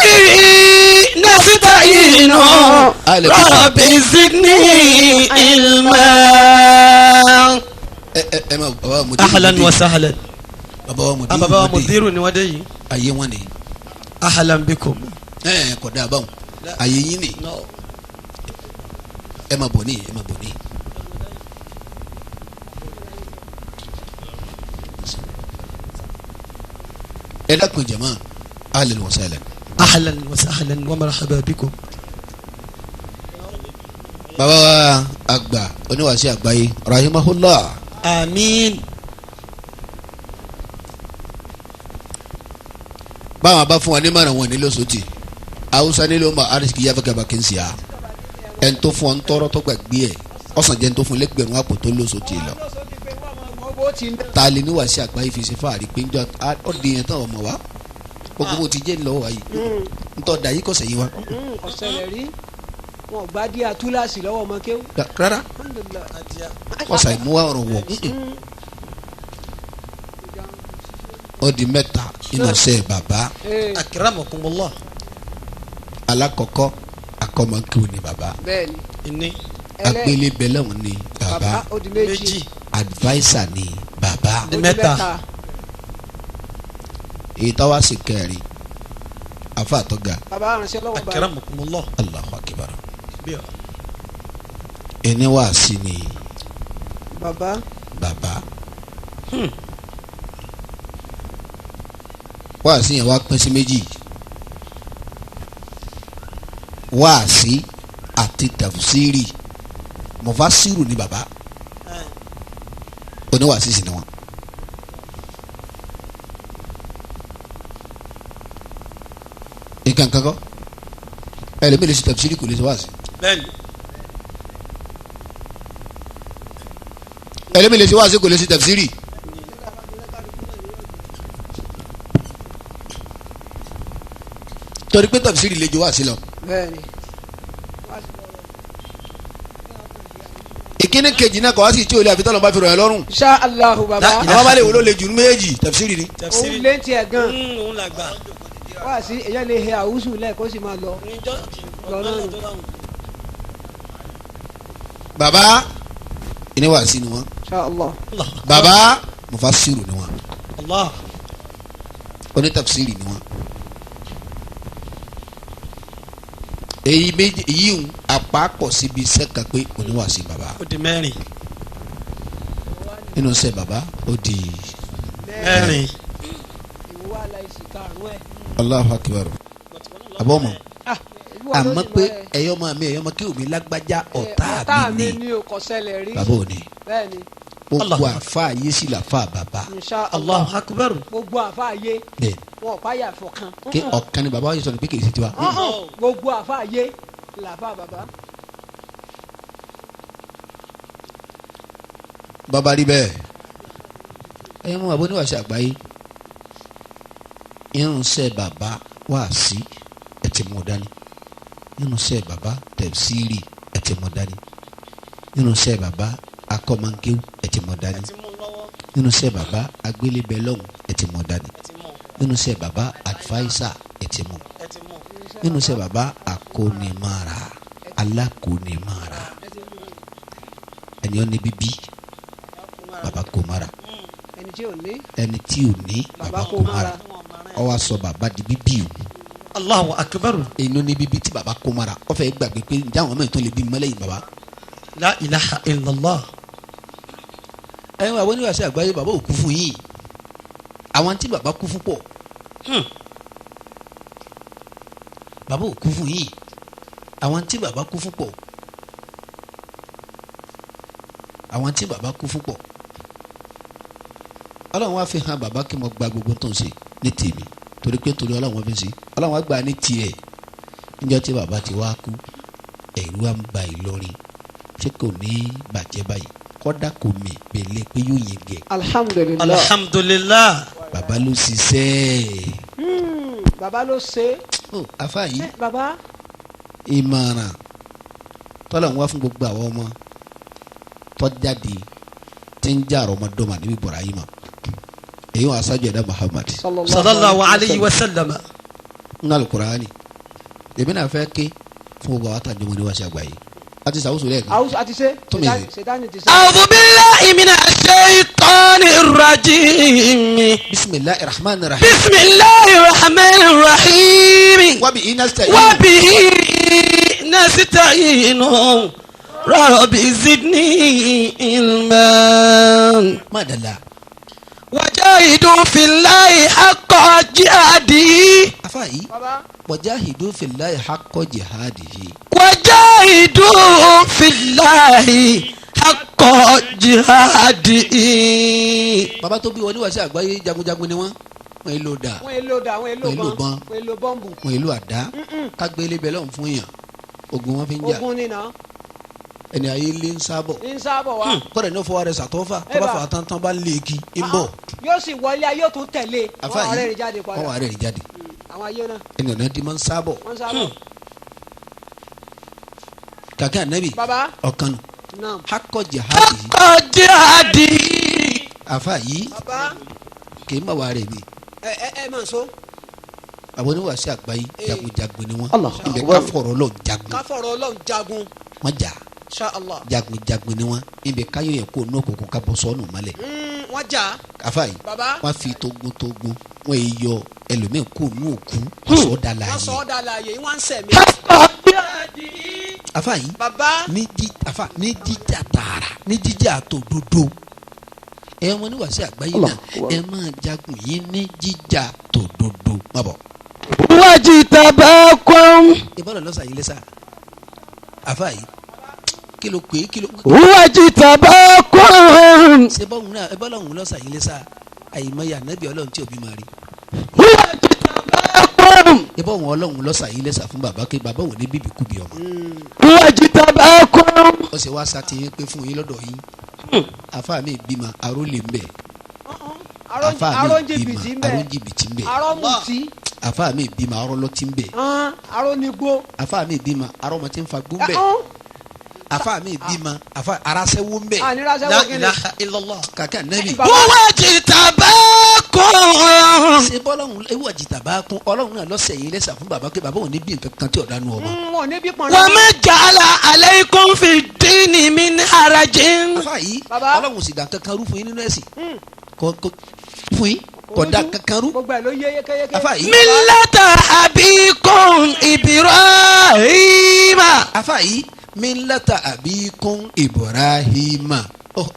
nasta'inu rabbi zidni ilma. ẹ ma baba mudiru. ahlan wa sahlan. baba wa mudiru ni wọ́n dé yìí. ayé wọn ni. ahlan bikum. kò dáa báwọn ayé yín ni. ẹ ma bọ̀ ní ẹ ma bọ̀ ní. ẹ dákun jama ahlan wa sahlan. ahlan wa sahlan wa marhaba bikum. baba wa àgbà oníwàásí àgbáyé rahimahullah. àmín. báwọn bá fún wa ní mọ̀ràn wọn ní lóṣooṣì haúsá nílò ma arísìkì yá fẹ́kẹ́ bá kí n sì á ẹ̀ ń tó fún ọ ń tọrọ tó gbàgbé ẹ̀ ọ̀sán jẹ́ ń tó fún lẹ́gbẹ̀rún àpò tó lóṣooṣì lọ. ta lè níwà sí àgbáyé fi ṣe fáàrí pé ń jọ ọdún yẹn tán ọmọ wa gbogbo bó ti jẹ́ ńlọ́wọ́ wa yìí ntọ́ da yìí kọ́ sẹ́yìn wa. ọ̀sẹ̀lẹ̀ rí wọn ò gbá dí atúláàsì lọ́wọ́ ọmọ kéwù. rárá kọ́sà ìmúwá ọ̀rọ̀ wọ̀ ó di mẹ́ta inú sẹ́ bàbá. akramakumullah. alakọ̀kọ́ akọ́mọkéwù ni bàbá. bẹ́ẹ̀ni. agbélébẹ̀lẹ̀ wọn ni bàbá. ó di méjì. adviser ni bàbá. ó di mẹ́ta. èyí tó wá sí kẹrin afa àtọ́gà. bàbá aránṣẹ́ lọ́wọ́ bá. akramakumullah. Allahu akbar. ẹni wá sí ni bàbá. wá sí yẹn wá pín sí méjì wá sí àti tafsiri mufassiru ni bàbá oníwàásí sí ni wọn. nǹkan kankan ẹlẹ́mi lè ṣe tafsiri kò lè ṣe wáàsí. bẹ́ẹ̀ni. ẹlẹ́mi lè ṣe wáàsí kò lè ṣe tafsiri. torí pé tafsiri lè jọ wáàsí lọ. bẹ́ẹ̀ni. ìkíni kejì náà kọ́ wá sí tí o lè àfi tọ́lọ́ bá fi rọ̀ ẹ́ lọ́rùn. Insha Allahu bàbá. àwọn bá lè wò ló lè jù ní méjì tafsiri ni. òun lé tiẹ̀ gan. òun là gbà. wá sí èyàn lè he àwùsù lẹ̀ kó sì máa lọ. lọ́nà nù. bàbá oníwàásí ni wọn. Insha Allah. bàbá mufassiru ni wọn. Allah. onítafsiri ni wọn. èyí méjì èyí ń àpapọ̀ síbi sẹ́ka pé oníwàásí bàbá. ó di mẹ́rin. nínú sẹ́ bàbá ó di mẹ́rin. ìwúwà láìsí karùn-ún ẹ̀. Allahu akbar. àbọ̀mọ̀ ìwúwà ló àmọ́ sì pé mọ́ ẹ̀. ẹ̀yọ́ máa mi ẹ̀yọ́ máa kí omi lágbájá ọ̀tá mi ni ní o kò ṣẹlẹ̀ rí. bàbá ò ní. bẹ́ẹ̀ni. gbogbo àfa ayé sí làfa bàbá. Insha Allah. Allahu akbar. gbogbo àfa ayé bẹ́ẹ̀ wọn ò páyà fọkàn. kí ọ̀kan ni bàbá wa yìí sọ ni pé kì í ṣe tiwa. gbogbo àfa ayé làfa bàbá. bàbá rí bẹ́ẹ̀ ẹ̀yin mú àbọ̀ níwáṣẹ àgbáyé irunṣẹ́ bàbá wá sí ẹ̀tì mú dání irunṣẹ́ bàbá tẹ̀síìrì ẹ̀tì mú dání irunṣẹ́ bàbá akọ́mọ̀ngéwù ẹ̀tì mú dání irunṣẹ́ bàbá agbélébẹ̀lọ́hùn ẹ̀tì mú dání irunṣẹ́ bàbá adviser ẹ̀tì mú irunṣẹ́ bàbá akónimára alákónimára ẹni ọ́n ní bíbí bàbá kó mara ẹni tí ò ní. ẹni tí ò ní bàbá kó mara ọ wá sọ bàbá di bíbí o. Allahu akbar. inú ní bíbí tí bàbá kó mara ọ fẹ́ gbàgbé pé ǹjẹ́ àwọn mẹ́rin tó lè bí mọ́lẹ́yìn bàbá. la ilaha illallah. ẹ̀yin wà wọ́n ní wàásù àgbáyé bàbá ò kú fún yín àwọn tí bàbá kú fún pọ̀ bàbá ò kú fún yín àwọn tí bàbá kú fún pọ̀ àwọn tí bàbá kú fún pọ̀ ọlọ́run wá fi hàn bàbá kí mo gba gbogbo tó ń ṣe ní tèmi torí pé torí ọlọ́run wá fi ṣe ọlọ́run wá gba ní tiẹ̀ níjọ́ tí bàbá ti wá kú ẹ̀rù wa ń ba Ìlọrin ṣé kò ní bàjẹ́ báyìí kọ́dà kò mì pèlè pé yóò yẹn gẹ̀. alhamdulilah. alhamdulilah. bàbá ló ṣiṣẹ́. bàbá ló ṣe. ó afa yìí bàbá. ìmọ̀ràn tọ́lọ̀ ń wá fún gbogbo àwọn ọmọ tọ́jáde tí ń jà ọmọdọ́mọ níbi Ibrahima èyí wọn aṣáájú ẹ̀dá Muhammad sallallahu alayhi wa sallam. ń Al-Qur'ani èmi náà fẹ́ ké fún gbogbo àwọn àtàjọmọ ní wáṣẹ àgbáyé àti sàwùsù lẹ́ẹ̀kan. àwùsù àti ṣe. tó mi ṣe. ṣètánì ti ṣe. a'udhu billahi minash shaytanir rajim. bisimilahi rahman rahim. bismillahir rahmanir rahim. wabi inasta'in. wabihi nasta'inu. rabbi zidni ilman. madala. wajahidu fillahi haqqa jihadihi. afa yìí bàbá. wajahidu fillahi haqqa jihadihi. wajahidu fillahi haqqa jihadihi. bàbá tó bí wọn ní wàṣẹ àgbáyé jagunjagun ni wọn èlò dà wọ́n èlò dà wọ́n èlò Wọ́n èlò bọ́n bọn. wọ́n èlò bọ́ǹbù. wọn èlò àdá kágbélé bẹ lọ́hùn fún yàn ogun wọn fi ń jà ogun nínà ẹni ayé lé ń sábọ̀ ń sábọ̀ wá. kọ́dà ní fọwọ́ rẹ̀ sàtọ́fà tó bá fà á tán bá lé eki ń bọ̀ yóò sì wọlé ayé yóò tún tẹ̀lé afa àwọn ọ̀rẹ́ yìí rẹ̀ jáde wọn padà. wà rẹ̀ jáde àwọn ayé náà. ẹni ọ̀nà di máa ń sábọ̀ wọ́n sábọ̀. kàkẹ́ ànábì baba. ọ̀kan nù naam. hakọ jihadi Jihadi. àfa yìí baba. kì í má wà rẹ̀ ni ẹ máa so. àwọn oníwàásù àgbáyé jagunjagun ni wọn Allah. ibẹ̀ ká fọ̀rọ̀ lọ jagun káfọ̀rọ̀ ọlọ́run jagun. wọn jà insha Allah. jagunjagun ni wọn ibẹ̀ káyọ̀ yẹn kó nù òkùnkùn ká bọ́ sọ́nù mọ́lẹ̀ wọ́n jà. àfa yìí baba. wọn fi togun wọn yìí yọ ẹlòmíì kó nù òkú wọn sọ ọ́ dà wọ́n sọ láàyè ọ́ dà láàyè wọ́n ń sẹ̀mí. àfa yìí baba. ní jíjà tààrà ní jíjà tòdodo ẹ wọn oníwàásù àgbáyé náà ẹ máa jagun yìí ní jíjà tòdodo má bọ̀. Wajitabakum. ìbọ̀lọ̀ lọ́sàn yìí lẹ́sà àfa yìí kí ló pé Wajitabakum. ṣe bọ́ọ̀hún náà ìbọ̀lọ̀ ọ̀hún lọ́sàn yìí lẹ́sà àyìnbáyé ànábì ọlọ́run tí òbí máa rí Wajitabakum. ìbọ̀hún ọlọ́run lọ́sàn yìí lẹ́sà fún bàbá kí bàbá òní bíbí kú bí ọmọ Wajitabakum. ó sì wá sátìyín pé fún yín lọ́dọ̀ yín àfa mi bímọ arólè ń bẹ àfa mi arójìbìtì bímọ ń bẹ. arójìbìtì ń bẹ arómùtí. àfa mi bímọ arọ́lọ́tí ń bẹ arónigbó. àfa mi bímọ arọ́mọtí ń fa gbó ń bẹ àfa mi bímọ àfa arásẹ́wó ń bẹ ànírasẹ́wó kí ni. ilaha illallah kàkà nẹ́bí. Wajitabakum. ṣe bọ́lọ́hún ewu àjìtà bá kún ọlọ́run náà lọ́sẹ̀ yìí lẹ́sà fún bàbá pé bàbá òun ní bí nǹkan kan tí ọ̀dà nu ọmọ. wọn ò ní bí pọn. Wa ma ja'ala alaykum fi dini min harajin. àfa yìí Baba. ọlọ́run sì dà kankan rú fún yín nínú ẹ̀sìn kò fún yín kò dà kankan rú gbogbo ẹ ló yé yékéyéké. àfa yìí Millata abikum Ibrahima. àfa yìí millata abikum Ibrahima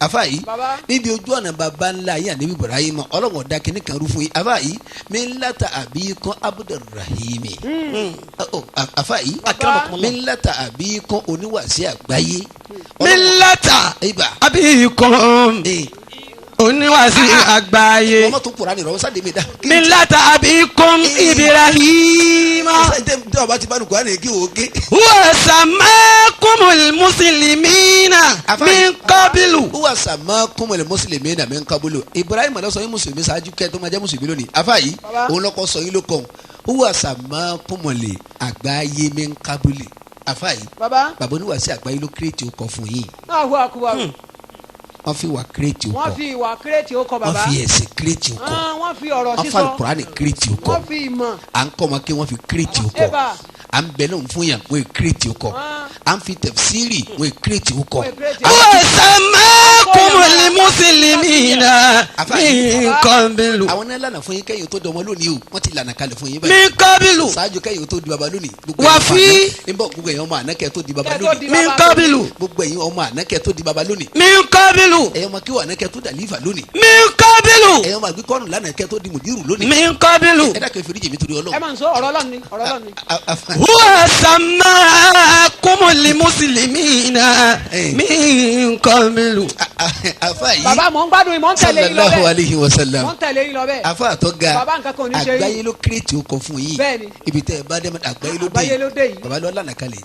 àfa yìí Baba. níbi ojú ọ̀nà baba ńlá yìí àníbi Ibrahima ọlọ́run ọ̀dà kìíní kan rú fún yín àfa yìí millata abikum Abdurrahimi àfa yìí millata abikum oníwàásí àgbáyé Millata ibà abikum oníwàásí àgbáyé. wọ́n mọ̀ tó kura ni rọ̀ sáde mi dá. Millata abikum Ibrahima. tí ọba ti bá nu kura ni kí o gé. Huwa sammakumul muslimina min qabilu. wúwa sàmà kúmọ̀lẹ̀ mùsùlùmí nà mí ń kábúlò Ibrahim lọ sọ yín mùsùlùmí ṣáájú kẹ́ tó máa jẹ́ mùsùlùmí lónìí afa yìí Baba. òun lọ́kọ́ sọ yín ló kọ́ wúwa sàmà kúmọ̀lẹ̀ àgbáyé mi ń kábúlò afa yìí baba. bàbá oníwàásí àgbáyé ló kírètì ó kọ fún yín náà hu àkúwà. wọ́n fi wà kírètì ó wọ́n kọ fi ìwà kírètì ó kọ wọ́n baba. fi ẹ̀sìn kírètì ó kọ wọ́n fi ọ̀rọ̀ wọ́n fa sísọ. alukurani kírètì ó kọ wọ́n fi ìmọ̀. à ń kọ́ ọmọ kí wọ́n fi kírètì ó kọ Eba. à ń bẹ lóhùn fún yàn wọ́n kírètì ó kọ à ń fi tẹ̀fsírì wọ́n kírètì ó kọ. Wọ́n kírètì ó Huwa sammakumul muslimina min qabilu. àwọn náà lànà fún yín kẹ́yìn tó dọmọ lónìí o wọ́n ti lànà kalẹ̀ fún yín Min qabilu. ṣáájú kẹ́yìn tó di baba lónìí. Wà fi- gbogbo ẹ̀yin ọmọ ànákẹ́ tó di baba Kẹ́ tó lónìí. di- Min qabilu. gbogbo ẹ̀yin ọmọ ànákẹ́ tó di baba lónìí. Min qabilu. ẹ̀yin ọmọ kí wà ànákẹ́ tó dàlífà lónìí. Min qabilu. ẹ̀yin ọmọ àgbékọ́nù lánàkẹ́ tó di mùdírù lónìí. Min qabilu. ẹ dákẹ́ fèrè jèmi torí ẹ Ọlọ́run. máa ń sọ ọ̀rọ̀ lọ́ni ọ̀rọ̀ lọ́ni. Huwa sammakumul muslimina min qabilu. afa yìí baba mò ń gbádùn yìí mò ń tẹ̀lé yín lọ sallallahu bẹ́ẹ̀. alayhi wa sallam mò ń tẹ̀lé yín lọ bẹ́ẹ̀. afa àtọ́ ga Baba nǹkan kan ò ní ṣe yín. àgbáyé ló kírètì ó kọ fún yín Bẹ́ẹ̀ni. ibi tẹ́ ẹ bá dẹ́ àgbáyé ló Àgbáyé ló dé yìí. baba lọ lànà kalẹ̀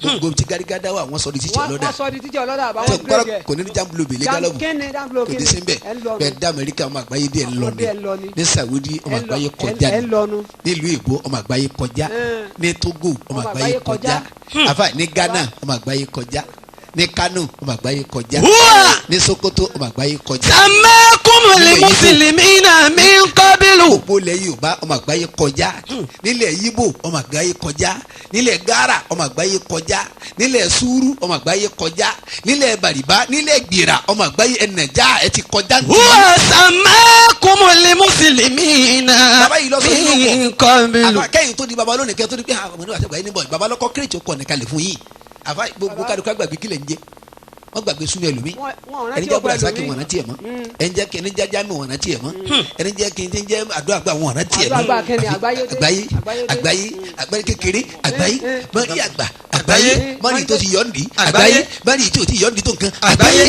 gbogbo tí gárigádá wà wọ́n sọ di tíṣà wọ́n lọ́dà sọ di tíjọ́ lọ́dà tí àbáwọn ọgbọ́n gírègẹ̀. kò ní ní jambulo bèlè gálọ́bù dáńbùlò kò dé sí bẹ́ẹ̀ ẹ ń lọnu. bẹ́ẹ̀ dá Amẹ́ríkà ọmọ àgbáyé díẹ̀ ń lọ Ọmọdé ẹ ń lọ ni ni. ní Saudi ọmọ Ẹ ń lọ- àgbáyé kọjá ẹ ń lọnu. ni nílùú Èbó ọmọ àgbáyé kọjá ní Togo ọmọ àgbáyé kọjá afa ní Ghana ọmọ àgbáyé kọjá ní Kano ọmọ àgbáyé kọjá Huwa ní Sokoto ọmọ àgbáyé kọjá sammakumul muslimina min qabilu. gbogbo ilẹ̀ Yorùbá ọmọ àgbáyé kọjá nílẹ̀ Yíbò ọmọ àgbáyé kọjá nílẹ̀ Gara ọmọ àgbáyé kọjá nílẹ̀ Sùúrù ọmọ àgbáyé kọjá nílẹ̀ Bàrìbá nílẹ̀ Gbìrà ọmọ àgbáyé ẹnìjà ẹ ti kọjá. Huwa sammakumul muslimina Baba yìí lọ sọ yìí ló min qabilu. àfa kẹ́yìn tó di baba lónìí kẹ́ tó di pé àwọn ọmọdé wà sẹ́gbà yín níbọ̀ baba lọ́kọ́ kírètì ó kọ̀ ní kalẹ̀ fún yín àfa gbogbo kádùkú àgbàgbé kílẹ̀ ń jẹ wọ́n gbàgbé súnmọ́ ẹlòmí Wọ́n ẹni rántí jẹ́ ọgbà bọ́lá sákì ẹlòmíì. wọn rántí ẹ̀ mọ́ ẹni jẹ́ kẹ́ni jẹ́ jámẹ́ wọn rántí ẹ̀ mọ́ ẹni jẹ́ kí n ti jẹ́ àdó àgbà wọn rántí ẹ̀ mọ́ Àdó àgbà kẹ́ni, àgbáyé dé. àgbáyé àgbáyé àgbáyé kékeré àgbáyé mọ́rí àgbà àgbáyé mọ́rí tó ti yọ̀ ǹdí àgbáyé mọ́rí tó ti yọ̀ ǹdí tó nǹkan àgbáyé.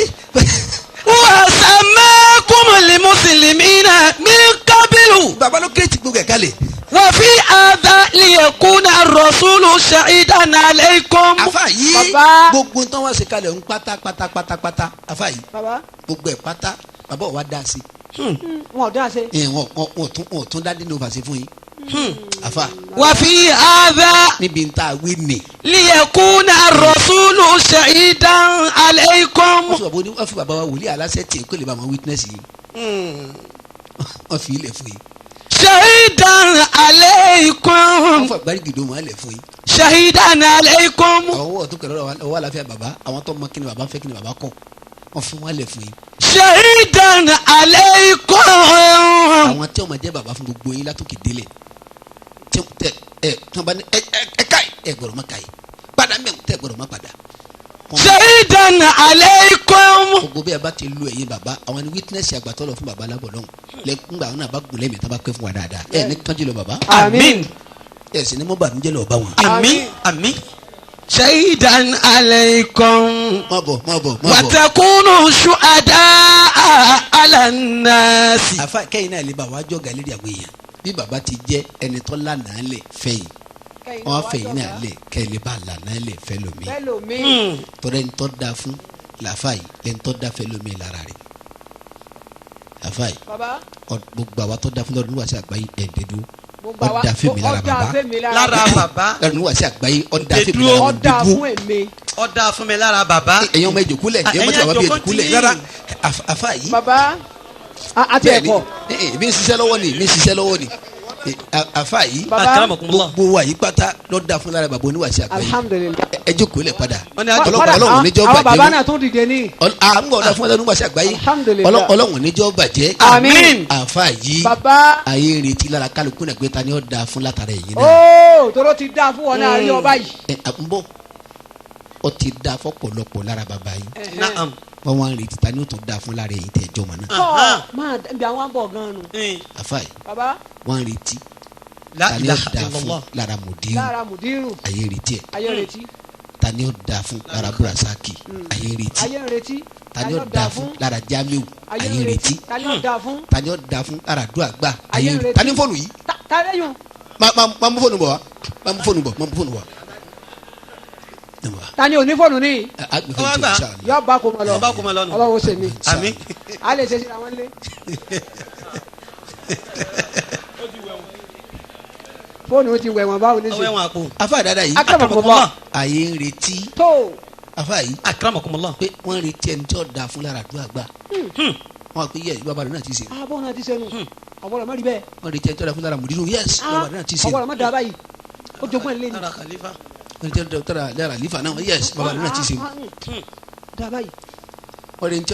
Huwa sammakumul muslimina min qabilu. baba ló kírètì gbogbo ẹ̀ kalẹ̀ Wa fi hadha liyakuna ar-rasulu shahidan alaykum. afa àfa yìí Baba. gbogbo tán wá sí kalẹ̀ ń pátápátá àfa yìí baba gbogbo ẹ̀ pátá bàbá wa dá sí wọn ò dá se. wọn tún dá nínú fàṣẹ fún yín àfa وفي هذا níbi tá a wí nì. ليكون الرسول شهيدا عليكم. wọ́n fi bàbá wa wòlíì aláṣẹ tí kò lè bá wọn witness yìí wọ́n fi ilẹ̀ fún yín. شهيدا عليكم. wọ́n fọ àgbárígìdó wọn lẹ̀ fún yín. شهيدا عليكم. àwọn owó ọ̀tún kẹrọ ọwọ́ àlàáfíà bàbá àwọn tó mọ kí ni bàbá fẹ́ kí ni bàbá kọ̀ wọ́n fún wọn lẹ̀ fún yín. شهيدا عليكم. àwọn tí wọ́n máa jẹ́ bàbá fún gbogbo yín látòkè délẹ̀ tí wọ́n bá ní ẹ gbọ́dọ̀ má ka yìí padà mẹ́wọ̀n tẹ́ gbọ́dọ̀ má padà. شهيدا عليكم. gbogbo bí a bá ti lu ẹ̀yin bàbá àwọn ni witness àgbàtọ́ lọ fún bàbá alábọ̀ lọ́hùn lẹ́gbàá àwọn náà bá gùn lẹ́mìí tá bá pẹ́ fún wa dáadáa ẹ̀ ní kánjú lọ bàbá آمين. ẹ̀ sì ni mo bà mí jẹ́ lọ bá wọn. آمين. آمين. شهيدا عليكم. má bọ̀ وتكونوا شهداء على الناس. àfa kẹ́yìn náà lè bá wa jọ gàlẹ́rì àwọn èèyàn bí bàbá ti jẹ́ ẹni tó lánàá lẹ̀ fẹ́yìn wọ́n fẹ̀yìn náà lẹ̀ kẹ́lẹ́ bá lànà lẹ̀ fẹ́ lomi tọ́lá ẹni tó da fún làáfà yìí lẹ́ni tó da fẹ́ lomi lára rẹ̀ làáfà yìí gbogbo àwa tó da fún lọ́dún wàásù àgbáyé ẹ̀ẹ́dẹ́dúró ọ̀dà fẹ́mi lára bàbá lára bàbá. lọ́dún wàásù àgbáyé ọ̀dà fẹ́mi Ẹ̀ẹ́dẹ́dúró. lára dídúró ọ̀dà fún mi lára bàbá. ẹ̀yin ọmọ ìjòkúlẹ̀ ẹ̀yin ọmọ tí bàbá bí ìjòkúlẹ̀ rárá àfa yìí baba àti ẹ̀kọ́ mi ń ṣiṣẹ́ lọ́wọ́ ni àfa yìí baba gbogbo wa yìí pátá lọ́dà fún lára bàbá oníwàásù àgbáyé alhamdulilayi ẹ jókòó lẹ̀ padà ọlọ́run níjọ́ àwọn baba bàjẹ́ náà tún dìde ní. à ń gbọ́ ọ̀dà fún ọlọ́run wàásù àgbáyé Alhamdulillah. ọlọ́run níjọ́ bàjẹ́ Àmín. àfa yìí baba ayé retí lára kálukú náà gbé ta ni ó da fún látara èyí náà ooo toro ti da fún wọn náà rí ọba yìí. ń bọ̀ ó ti da fọ́pọ̀lọpọ̀ lára bàbá yìí Naam. wọ́n wá ń retí ta ni ó tún da fún lára èyí tẹ̀ jọmọ náà tọ́ máa bí àwọn bọ̀ gan-an nù. àfa yìí baba wọ́n ń retí La ta ni ó ilaha da fún illallah. lára mùdírù lára mùdírù ayé retí ẹ̀ ayé ń retí ta ni ó da fún lára burasaki ayé retí ayé ń retí ta ni ó da fún lára jamiu ayé retí ta ni ó da fún ta ni ó da fún lára duagba Ayé ayé ń retí retí. ta ni fóònù yìí ta lẹ́yìn máa mú fóònù bọ̀ wá máa mú fóònù bọ̀ ta ni onífọ̀nù ní Ọwọ́ àgbà. yọ bá kó mọ lọ Ọba kò mọ lọ́nu. ọlọ́run ó ṣe mí Àmín. a lè ṣe síra wọn lé. fóònù ti wẹ̀ wọ́n báwo ní ọwọ́ sè. ẹ̀wọ̀n àpò. afa dada yìí akramakumullah ayé ń retí tó afa yìí Akramakumullah. pé wọ́n ń retí ẹni tí ó da fún lára duagba wọ́n pé yẹ bàbá rẹ̀ náà ti ṣe àbọ̀ náà ti sẹ́nu ọ̀bọ̀lọ̀ má rí bẹ́ẹ̀ wọ́n retí ẹni tí ó da fún lára mùdírù yẹs bàbá rẹ̀ náà ti ṣe ọ̀bọ̀lọ̀ má dá báyìí ó jogún ẹ̀ lé ní. Lára khalifa. wọ́n retí ẹni tí ó da lára lífà náà yẹs bàbá rẹ̀ náà ti ṣe dá báyìí wọ́n retí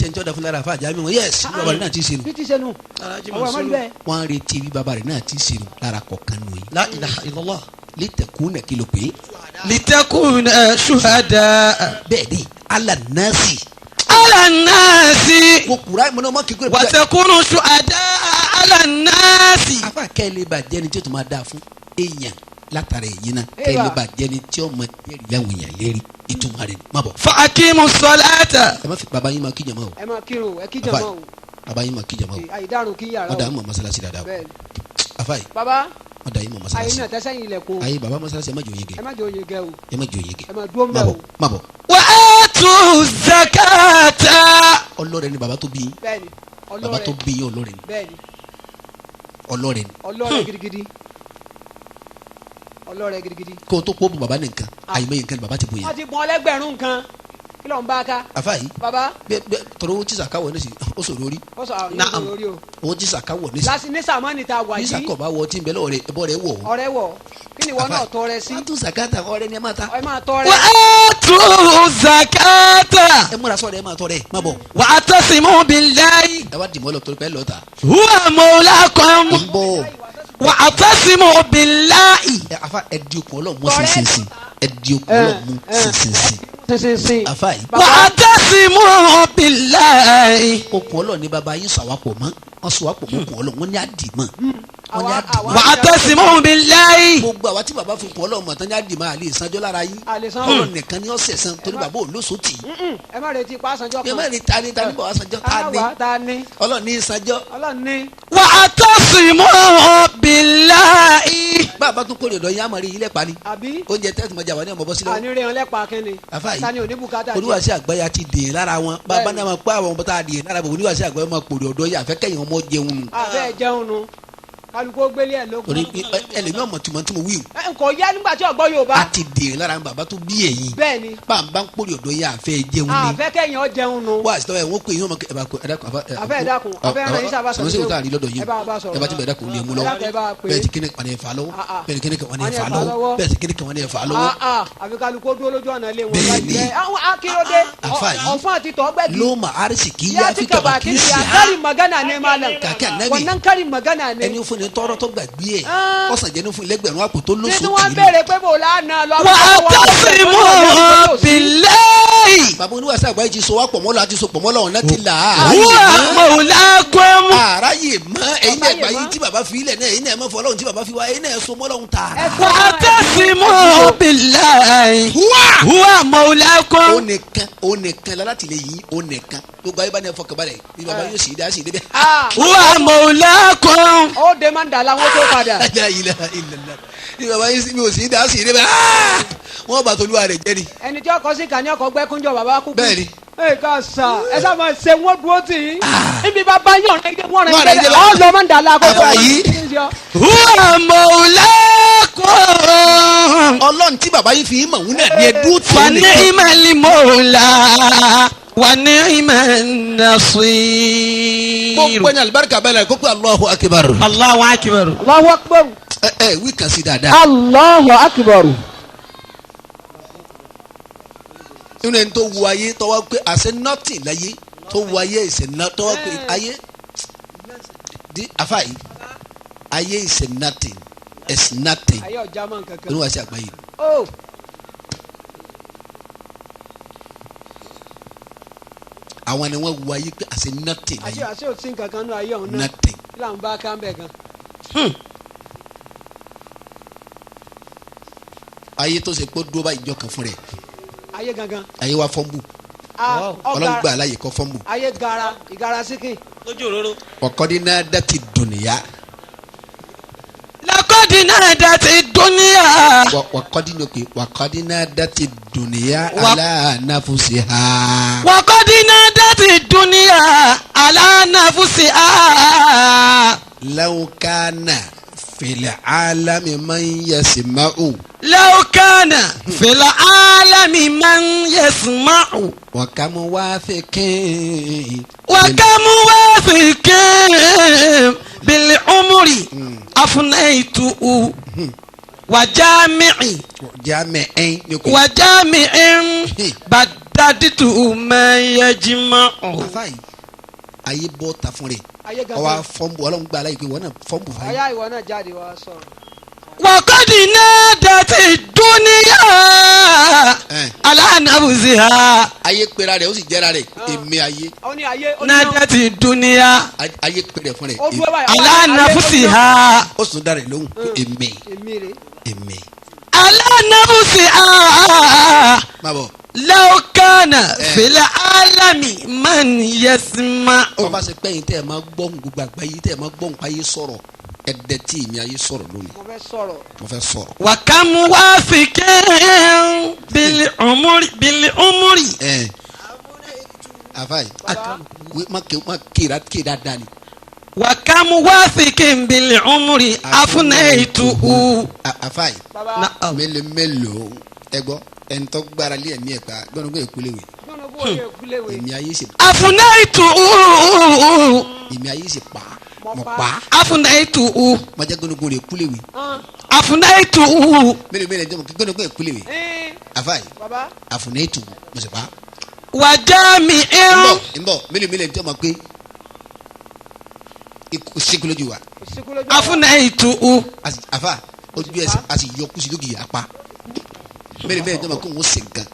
ẹni tí ó da fún lára afa àjàmí wọn yẹs bàbá rẹ̀ náà ti ṣe bí ti sẹ́nu Alhaji ọ̀bọ̀lọ̀ má rí Mansuru. bẹ́ẹ̀. wọ́n retí bí bàbá rẹ̀ náà ti ṣe lára kọ̀ọ̀kan nù yìí La ilaha illallah. lítẹ̀kùn náà kí ló pé litakuna shuhada bẹ́ẹ̀ ni ala nasi ala nasi mo kura mo náà mo kí kúrẹ́ wa takunu shuhada ala nasi. afa kẹ́lẹ́ bá jẹ́ni tí o tún máa dáa fún èèyàn látara èyí náà kẹ́lẹ́ bá jẹ́ni tí o máa jẹ́rìí láwọn èèyàn lérí ìtumọ̀ rẹ̀ má bọ̀. fa akimu salata. ẹ má fi baba yín máa kí jama o ẹ máa kírun ẹ kí jàmọ́ o baba yín máa kí jama o àìdárun kí yàrá wọ́n dà o yín mọ̀ masalasi dáadáa o bẹ́ẹ̀ ni. afa yìí baba wọ́n dà yín mọ̀ àyè masalasi náà tẹ́sán ilẹ̀kùn ayi baba masalasi ẹ má jò yege ẹ má jẹ́ oyè gẹ́ o ẹ má jò yege ẹ má dúró má mbẹ́ bọ̀ o má bọ̀ wa atu zakata. ọlọ́rẹ̀ ni baba tó bí yín bẹ́ẹ̀ ni baba tó ọlọ́rẹ̀ bí yín ọlọ́rẹ̀ ni bẹ́ẹ̀ ni ọlọ́rẹ̀ ni ọlọ́rẹ̀ gidigidi ọlọ́rẹ̀ gidigidi. kó o tó kó bu baba ní nǹkan àyìnbó yìí nǹkan ni baba ti bu yẹn wọ́n ti bọ́n ọlẹ́gbẹ̀rún nǹkan kí ló ń bá a ká. afa yìí baba bẹ́ẹ̀ tọrọ owó tí sàká wọ̀ ní sí ó sòrò orí ó sọ àwọn Naam. yóò lórí o. owó tí sàká wọ̀ ní sí lásì ní sàmánì ta wà bí yìí sàkọ̀ bá wọ tí ń bẹ lọ́wọ́ rẹ̀ ẹbọ rẹ̀ wọ̀ ọ̀rẹ́ wọ̀ kí ni ìwọ náà tọrẹ sí. wọ́n tún sàkáàtà ọ̀rẹ́ ni ẹ máa ta ẹ máa tọrẹ. wa atu zakata. ẹ múra sọ̀rọ̀ ẹ máa tọrẹ ẹ má bọ̀ wa atasimu billahi ẹ wá dìmọ́ lọ torí pé ẹ lọ́ọ́ ta huwa mawlakum. ń bọ̀ wa atasimu billahi. ẹ afa ẹ di okùn ọlọ́mú sísinsin ẹ di okùn ọlọ́mú sísinsin sísinsin. afa yìí wa atasimu billahi. okùn ọlọ́ọ̀ ní baba yín sàwápọ̀ mọ́ wọ́n sàwápọ̀ mọ́ okùn ọlọ́ọ̀ wọ́n ní àdìmọ́ wọ́n ní Àwa- àdìmọ́ àwa- wa atasimu billahi. gbogbo àwa tí bàbá fi pọ̀ ọlọ́mọ tán ní àdìmọ́ àlè ìsanjọ́ lára yín ọlọ́run nìkan ni ó sẹ̀sán torí bàbá olóso tì í. ẹ má retí pa sanjọ́ kan. ẹ má retí tani bọ̀ wá sanjọ́ ta ni. ọlọ́run ní sanjọ́. ọlọ́run ní. wa atasimu billahi. bàbá tún kórè ọ̀dọ́ yín àmọ́ rí ilé pa ni. àbí. oúnjẹ tẹ́sí mọ́jà wà ní ọmọ bọ́ sílẹ̀. àní rí wọn lẹ́pa kínni. àfààyè tani òní bùkátà jẹ. oníwàásí àgbáyà ti dè lára wọn bàbá náà máa pa àwọn ọmọ tá a dè lára bò oníwàásí àgbáyà máa pòrè ọ̀dọ́ yìí àfẹ́kẹ́yìn ọmọ jẹun nù. àfẹ́ jẹun nu kálukó gbélé ẹ̀ lókun. torí ẹlẹ́mi ọmọ tìmọ̀ tí mo wí o. nǹkan yá nígbà tí ọgbọ́n Yorùbá. a ti dè lára bàbá tó bí ẹ̀yìn. bẹ́ẹ̀ni. bàbá ń pòrè ọ̀dọ́ yìí àfẹ́ jẹun ni. àfẹ́kẹ́yìn ọ jẹun nu. wá àsìtọ́ ẹ̀ wọ́n pè yín ọmọ àfẹ́ ẹ̀dákun àfẹ́ ẹ̀rọ yín sábà sọ̀rọ̀ sọ̀rọ̀ sẹ́wọ́n tá a rí lọ́dọ̀ yín ẹ bá bá sọ̀rọ̀ ẹ bá ti bẹ̀rẹ̀ kò ní mú lọ́wọ́ bẹ́ẹ̀ ti kíni kan ní ẹ̀fà lọ́wọ́ bẹ́ẹ̀ ti kíni kan ní ẹ̀fà lọ́wọ́ bẹ́ẹ̀ ti kíni kan ní ẹ̀fà lọ́wọ́. àfi kálukó dúró lójú ọ̀nà ilé wọn. bẹ́ẹ̀ni akéròdé àfààyè ọ̀fọ̀n àti tọ́gbẹ́gì. ló ma arísìkí ya yá fi kaba kí sí ya kari magana ne malam. kàkẹ́ ànábì wannan kari magana ne. ẹni fún ni tọrọ tó gbàgbé ẹ ọsàn jẹni fún lẹ́gbẹ̀rún àpò tó lóṣù títí wọn béèrè pé bò lánà lọ. wa atasimu billahi. bàbá oníwàsí àgbáyé ti so wá pọ̀mọ́ la ti so pọ̀mọ́ la ọ̀nà ti là á. huwa maulakum. àráyè mọ ẹ̀yin náà gbàyé tí bàbá fi ilẹ̀ náà ẹ̀yin náà mọ̀ fọlọ́hún tí bàbá fi wá ẹ̀yin náà so mọ́ lọ́hún ta. wa atasimu billahi. huwa maulakum. ó nìkan láti lè yí ó nìkan gbogbo ayé bá ní ẹ fọkàn balẹ̀ bí bàbá yóò sì dá sí débẹ̀. huwa maulakum. ó dé máa ń dà láwọn tó padà. bí bàbá yóò sì dá sí débẹ̀ wọ́n bá tolúwa rẹ̀ jẹ́ ni. ẹni tí ọkọ sí kàní ọkọ gbẹkúnjọ bàbá kúkú. bẹ́ẹ̀ni. ẹ ká sà ẹ sá máa ṣe wọn dúró tì í. níbi bàbá yóò rẹ wọn rẹ Wọ́n rẹ̀ jẹ́ ọ lọ máa ń dà láàkó. bàbá yìí. huwa maulakum. ọlọ́run tí bàbá yìí fi í mọ̀ wúnà ní ẹdún tí ó wa lè ni'mal maula wa ni'man nasir. gbogbo ẹni alibarika bẹ́ẹ̀ la kó pé Allahu Akbar. Allahu akbar. Allahu akbar. wí kan sí dáadáa. Allahu akbar. nínú ẹni tó wu ayé tọwọ́ pé àṣẹ nọ́ọ̀tì láyé tó wu ayé ìṣẹ̀ náà tọwọ́ pé ayé di afáyí ayé ìṣẹ̀ nothing is nothing ayé ọjà máa ń kankan. oníwàásí àgbáyé. àwọn ni wọ́n wu ayé pé àṣẹ nothing láyé àṣé ò sí nǹkankan nú ayé ọ̀hún náà. nothing. kí là ń bá ká ń bẹ̀ gan. ayé tó ṣe pé dúró bá ìjọ kan fún rẹ̀ ayé gangan. ayé wa fọ́nbù ọlọ́run gbà láyè kọ́ fọ́nbù. ayé gara ìgara síkì. lójú òróró. ọ̀kọ́dínà dàtí dùnìyà. laqad nadati dunya. wakọ́dínà dàtí dùnìyà ala nafusiha. waqad nadati dunya ala nafsiha. law kana fil alami man yasma'u. law kana fil alami man yasma'u. wa kam wathiqin. wa kam wathiqin bil umri afnaytu wa jami'i. wa jami'in badaditu ma yajma'u. ayé bọ́ ta fún rẹ̀ ayé gangan. ọwọ́ fọ́nbù ọlọ́run gba aláyè pé wọ́n náà fọ́nbù fún ayá ìwọ náà jáde wá sọ̀rọ̀. waqad nadati dunya ala nafsiha. ayé pera rẹ̀ ó sì jẹ́ra rẹ̀ èmi ayé. ó ní ayé ó ní nadati dunya ayé pera fún rẹ̀ ó dúró báyìí. ala nafsiha. ó sùn dára rẹ̀ lóhùn èmi èmi rè. èmi. ala nafsiha. má bọ̀. law kana fil alami man yasma'u. ọba ṣe pẹ́yìn tẹ́ ẹ máa gbọ́n gbogbo àgbáyé tẹ́ ẹ máa gbọ́n páyé sọ̀rọ̀ ẹ̀dẹ̀ tí èmi ayé sọ̀rọ̀ lónìí mo fẹ́ sọ̀rọ̀. mo fẹ́ sọ̀rọ̀. wa kam wafiqin bil umri. àfáì má kéra dáadáa ni. wa kam wafiqin bil umri afnaytu. àfáì baba mélòó ẹ gbọ́ ẹni tó gbára lé ẹ̀mí ẹ̀ pa gbọ́dọ̀ èkúléwé gbọ́dọ̀ bó yẹ kúléwé. èmi ayé ṣe afnaytu. èmi ayé ṣe pa mo pa afnaytu. mo jẹ́ gbọ́dọ̀ rẹ̀ èkúléwé afnaytu. mélòó ẹjọ́ mo kí gbọ́dọ̀ èkúléwé àfáì baba àfúnẹ́tù mo sì pa. wa jami'in. nbọ mélòó ẹjọ́ mo pé ìsìnkúlójú wa afnaytu. àfà ojú ẹsẹ̀ a sì yọ kùsì lókè apá mélòó ẹjọ́ mo kó ń wọ́n sè nǹkan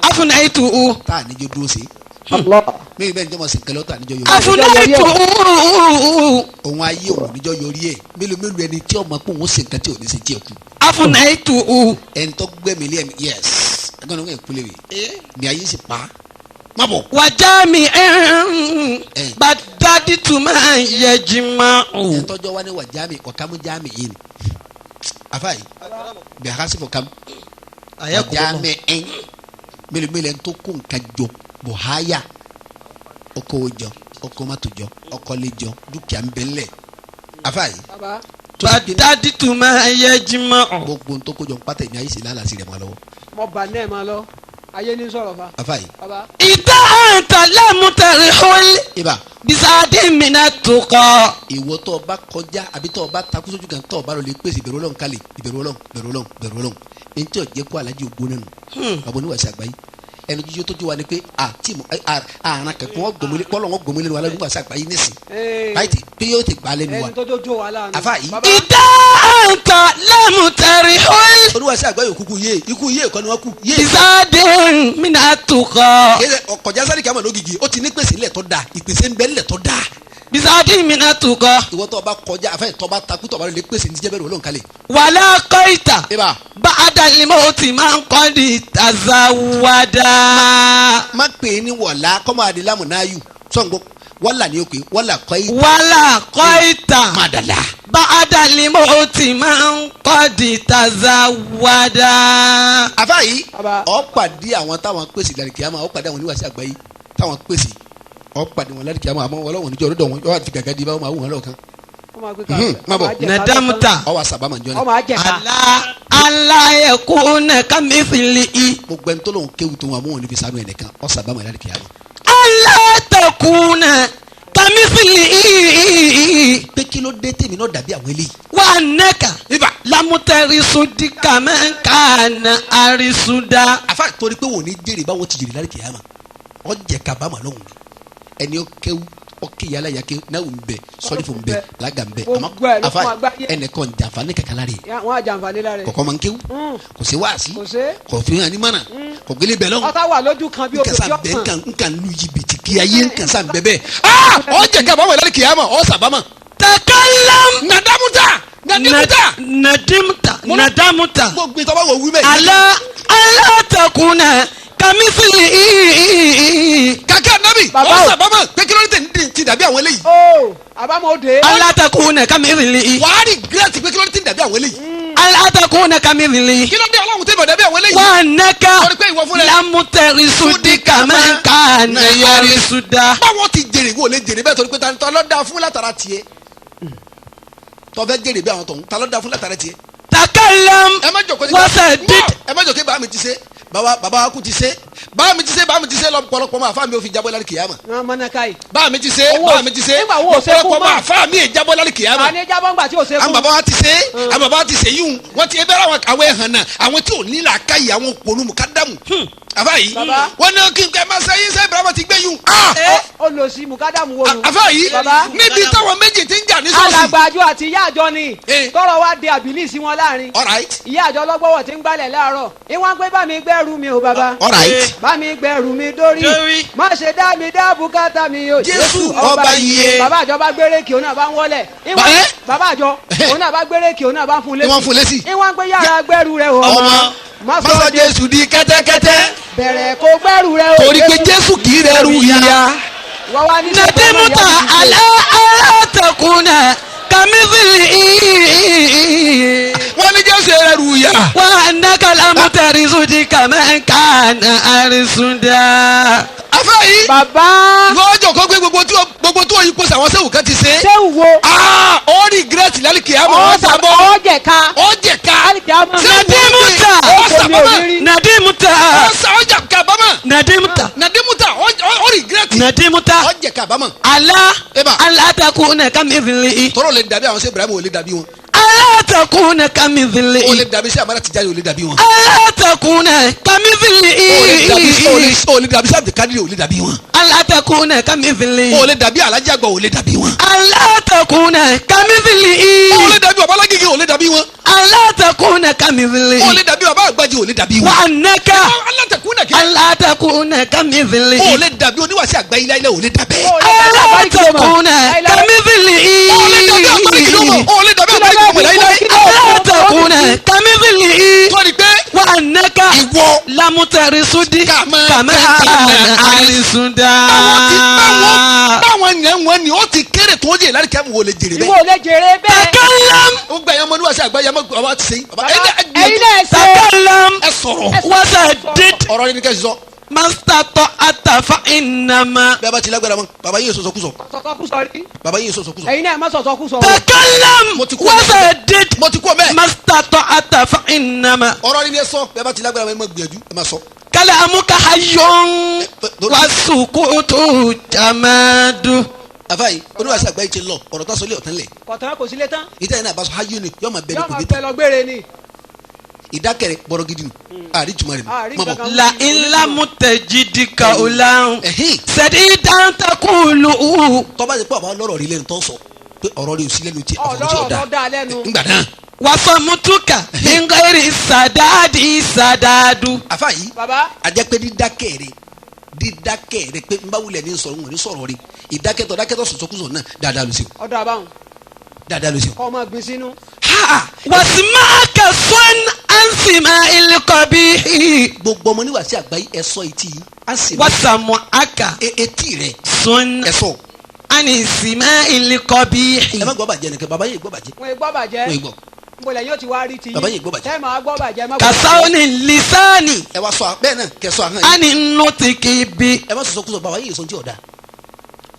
afnaytu. tá a níjó dúró sí. Allah mi bẹ́ẹ̀ ni jọmọ sí nkẹlẹ́ ọ̀tọ̀ àníjọ yorí. afunaitu. òun ayé òun níjọ yorí ẹ̀ mélòó ẹni tí ọmọ pé òun sì nǹkan tí ò ní sí tí ẹ kú. afunaitu. ẹni tó gbẹ̀mí lé ẹ̀mí yes ẹgbẹ́ náà ń kúlẹ̀ wẹ̀ ní ayé sì pa má bọ̀. wàjámi bàdádì tuma yẹjìmá. ẹ̀ tọ́jọ́ wa ní wàjámi ọ̀kámú jámi yìí ni afayi bẹ̀ ha sí fọ kam wàjámi ẹ̀ mélòó ẹni tó kó nǹkan jọ bọ̀háyà ọkọ̀ òjọ ọkọ̀ mọ́tò jọ ọkọ̀ lè jọ dúkìá ń bẹ ńlẹ̀ afayi. bàdádì tuma yẹjìmá. gbogbo n tó kó jọ ń pátá ìní ayé sì lálàsì rẹ̀ mọ́ lọ́wọ́. mo bà náà ma lọ ayé ní sọ̀rọ̀ fa. afayi. ìta àǹtà lámùtẹ̀rẹ̀ hólì. ibà. bisadi mina tó kọ. ìwọ tó o bá kọjá àbí tó o bá takú sójú kan tó o bá lọ lè pèsè ìbẹ̀rù Ọlọ́run kálí ìbẹ̀rù Ọlọ́run ẹni tí o jẹ́ kó alájí ògbó nínú. àbọ̀ oníwàsí àgbáyé ẹnu jíjó tó jẹ́ wa ni pé àrùn akẹ́kọ̀ọ́ wọn gbòmìnir kọ́lọ́ wọn gbòmìnir wa lọ́dún wàsí àgbáyé nísìn. báyìí tí pé yóò ti gbà lẹ́nu wa. ẹni tó jó wa láàánú. àfa yìí. ìta àǹtà lámùtẹ̀rẹ̀ hólì. oníwàsí àgbáyé òkúkú yé ikú yé kọ́ni wọ́n kú yé. bisadi mina tó kọ. ọkọjá sáré kàmá lógìgì ó ti ní pèsè ńlẹ̀ tó dáa ìpèsè ń bẹ ńlẹ̀ tó dáa. bisadi mina tó kọ. ìwọ tó o bá kọjá àfẹ́ tó o bá takú tó o bá lè pèsè ní jẹ́bẹ̀rù Ọlọ́run kálí. wàlá kọ́ìtà. ibà. bàdàlímọ̀ ti máa ń kọ́ di tazawada. má pè é ní wọ̀lá kọ́mọ adìlámù náà yù sọ̀ngbọ́ wọ́là ni ó pè wọ́là kọ́ìtà. wàlá kọ́ìtà. madala. bàdàlímọ̀ ti máa ń kọ́ di tazawada. àfa yìí ọ pàdé àwọn táwọn pèsè ìlànà kìámà ọ pàdé àwọn oníwàásí àgbáyé táwọn pèsè ọ pàdé wọn lálẹ́ kìámà àmọ́ ọlọ́wọ́n níjọ́ ọdún wọn yọ àti gàgà di báwọn máa wù wọn lọ́ọ̀kan. má bọ̀ nàdàmúta. ọ wà sábà máa ń jọ ní. ọmọ àjẹká. aláyẹkùnà kàmífìlì i. gbogbo ẹni tó lóun kéwù tó wọn àmọ́ níbi sánú ẹnìkan ọ sábà máa lálẹ́ kìámà. alátakùnà kàmífìlì i. pé kí ló dé tèmi náà dàbí àwọn eléyìí. wà nẹ́ka. ibà. lamutẹ̀risudi kàmẹ́ńkàna àrísúdá. àfa torí pé wọn ò ní jèrè báwọn ti jèrè lálẹ́ kìámà ọ jẹ kábàámà lọ́hùn ẹni ó kéwù ọkè yàrá yàkè náà ń bẹ sọdífò ń bẹ làgà ń bẹ àmọ́ afa ẹnìkan jàǹfààní kankan lára yẹ. wọn à jàǹfààní lára yẹ. kọ̀kọ́ máa ń kéwù kò sí wáàsí kò fi hàn ní mọ̀nà kò gbélé bẹ̀ lọ́hùn. ọ̀tá wà lójú kan bí o nkasa bẹ nkan lu jìbìtì kí ayé nkasa bẹ bẹ. ọ jẹ kábàámà lálẹ́ kìámà ọ sàbámà. takalam. nadamuta. gbogbo ìtọ́ bá wọ wí bẹ́ẹ̀. alátakùnà kàmífìlì i. kàkẹ́ nabi ọ sàbámà pé kí ló ní ti dàbí àwọn eléyìí. o àbámọ̀dé. alátakùnà kàmífìlì i. wàá rí gírẹ́tì pé kí ló ní ti dàbí àwọn eléyìí. alátakùnà kàmífìlì i. kí ló dé ọlọ́run tẹ́ bọ̀ dàbí àwọn eléyìí. wà nẹ́ka torí pé ìwọ fúnra ẹ. lamutẹ̀risudi kàmẹ́ńkàna àrísúdá. báwo ti jèrè wo lè jèrè bẹ́ẹ̀ torí pé ta ló dá fún látara tiẹ̀ tọ́fẹ́ jèrè bí àwọn tọ̀hún ta ló dá fún látara tiẹ̀. takalam. ẹ má jòkó wọ́sẹ̀ díd. ẹ má jòkó bá mi ti ṣe baba wa kú ti ṣe bá mi ti ṣe lọ́pọ̀lọpọ̀ máa fa mi ò fi jábọ́ lálẹ́ kìyàmà. mọ̀nàkáyì. bá mi ti ṣe lọ́pọ̀lọpọ̀ máa fa mi ì jábọ́ lálẹ́ kìyàmà. àní jábọ́ ńgbà tí o ṣe fún. àwọn baba wa ti ṣe àwọn baba wa ti ṣe yíwùn wọ́n ti ẹbẹ̀rẹ̀ àwọn ẹ̀hàn náà àwọn tí ò ní làákàyè àwọn òpònú Mukaddamu. àfa yìí wọ́n ní kí n kẹ́ máa sẹ́yìn sẹ́ Ibrahima ti gbé yíwùn. ó lọ sí Mukaddamu wo nu. àfa yìí níbi táwọn méjì ti ń jà ní sọ́ọ̀sì. alàgbàjọ àti ìyá àjọ ni tọrọ wa di àbílí sí wọn láàrin. ìyá àjọ lọ́gbọ́wọ́ ti ń gbálẹ̀ láàárọ̀ ìwọ̀n pé bá mi gbẹ́rù mi ò bàbá. bá mi gbẹ́rù mi dórí má ṣe dá mi dá bùkátà mi o. Jésù ọba iye. bàbá àjọ bá gbérékì òun náà bá ń wọlé. bàbá àjọ òun náà bá gbérékì òun náà bá ń fún lésì. ìwọ̀n pé yàrá gbẹ́rù rẹ o. ọmọ má sọ Jésù di kẹ́tẹ́kẹ́tẹ́. bẹ̀rẹ̀ kó gbẹ́rù rẹ o. torí pé Jésù kì í rẹrù ìyá. nadimuta alátakùnà kàmífìlì i. wọ́n ní Jésù rẹrù ìyá. wà á nàkàlà mutẹ̀risudi kàmẹ́ńkàna àrísúdá. afẹ́ yìí. bàbá. lọ́jọ́ kó gbé gbogbo tó yí kóso àwọn sẹ́wù kan ti ṣe. sẹ́wù wo. ó rí gírẹ́tì lálẹ́ kìámà ó sàbọ̀. ó jẹ̀ka. nadimuta. ó jẹ̀ka bámà. nadimuta. ó rí gírẹ́tì. nadimuta. ó jẹ̀ka bámà. alátakùnà kàmífìlì i. tọ́rọ̀ lè dàbí àwọn sẹ́ Ibrahima ò lè dàbí wọn. alátakùnà kàmífìlì i. ó lè dàbí sẹ́ Amara Tijani ò lè dàbí wọn. alátakùnà kàmífìlì i. ó lè dàbí sẹ́ Abdulkadir ò lè dàbí wọn. alátakùnà kàmífìlì i. ó lè dàbí Alhaji Àgbà ò lè dàbí wọn. alátakùnà kàmífìlì i. ó lè dàbí dàbí bàbá alágége ò lè dàbí wọn. alátakùnà kàmìfìlì. ò lè dàbí bàbá àgbàjì ò lè dàbí wọn. wà nẹ́ka. alátakùnà kàmìfìlì. ò lè dàbí oníwàsí àgbáyé láyé ò lè dàbẹ́. alátakùnà kàmìfìlì. ò lè dàbí àgbáyé láyé. alátakùnà kàmìfìlì. tọ́ni pé wà nẹ́ka. ìwọ lamutari sudi. kàmá alisuda. báwọn yẹn wọn ni ó ti kéré tó yẹ láti kẹ́ wò lè jèrè bẹ́ẹ̀. ìwọ lè jèrè bẹ́ẹ̀. takalam. ó gbà yẹn ọmọ oníwàsí àgbáyé ọmọ ti sẹ́yìn. ẹyin náà ṣe. takalam. ẹ sọ̀rọ̀. wasa dit. ọ̀rọ̀ yẹn ni kẹ́ ẹ sọ. mastatọ atafa inama. bẹ́ẹ̀ bá ti lágbára mọ́ baba yìí sọ̀sọ̀kúsọ. sọ̀sọ̀kúsọ rí. baba yìí sọ̀sọ̀kúsọ. ẹyin náà má sọ̀sọ̀kúsọ. takalam. wasa dit. mo ti kú ọmọ ẹ. mastatọ atafa inama. ọ̀rọ̀ yẹn ni ẹ sọ bẹ́ẹ̀ bá ti lágbára mọ́ ẹ má gbìyànjú ẹ má sọ. kala amuka hayon. wasukutu jamadu. àfàyè oníwàsí àgbáyé ti lọ ọ̀rọ̀ tó sọ lé ọ̀tán lẹ̀. kọ̀tàn kò sí lé tán. ìtẹ́ yẹn náà bá sọ háyé ni yọ́ọ́ máa bẹ ní yóò kò máa ní bẹ tán. lọ gbére ni. ìdákẹ́rẹ́ bọ́rọ̀ gidi nù àrí tuma rẹ̀ nù mọ̀mọ́. la ilamu tejidika olan. sẹ́dí dantakulu. tọ́ba ti pọ̀ àbá lọ́rọ̀ rí lẹ́nu tó sọ pé ọ̀rọ̀ rí o sí lẹ́nu tí ọ̀rọ̀ tí ò ọ̀dọ́ da da lẹ́nu. ńgbà náà. wasamutuka ningeri sadadi sadadu. àfàyè baba. àjẹpẹ́ dídákẹ́rẹ́ pé n bá wulẹ̀ ní sọ̀rọ̀ wọn ní sọ̀rọ̀ rí ìdákẹ́tọ̀ sọ̀tọ̀kùsọ̀ náà dáadáa ló ṣe o. ọ̀dọ̀ àbáwọn. dáadáa ló ṣe o. kọ́ ọ ma gbin sínú. wasimaka sọn ansima ilikobi. gbogbo ọmọ níwàásí àgbáyé ẹ̀sọ́ etí yìí á sì mọ wasamu aka etí rẹ̀ sọn ẹ̀sọ́. anisima ilikobi. ẹ má gbọ́ bàjẹ́ nìkan bàbá yìí gbọ́ bàjẹ́. wọ́n gbọ́ bàjẹ́. wọ́n gbọ́. nbọlẹ̀ yóò ti wá rí ti yín. bàbá yìí gbọ́ bàjẹ́. sẹ́ẹ̀ máa gbọ́ bàjẹ́ má gbọ́. kasawuni lisani. ẹ wá sọ bẹ́ẹ̀ náà kẹ́ sọ àhán yìí. ani nutiki bi. ẹ má sọ̀sọ̀ kúsọ̀ bàbá yìí sọ ní tí ò da.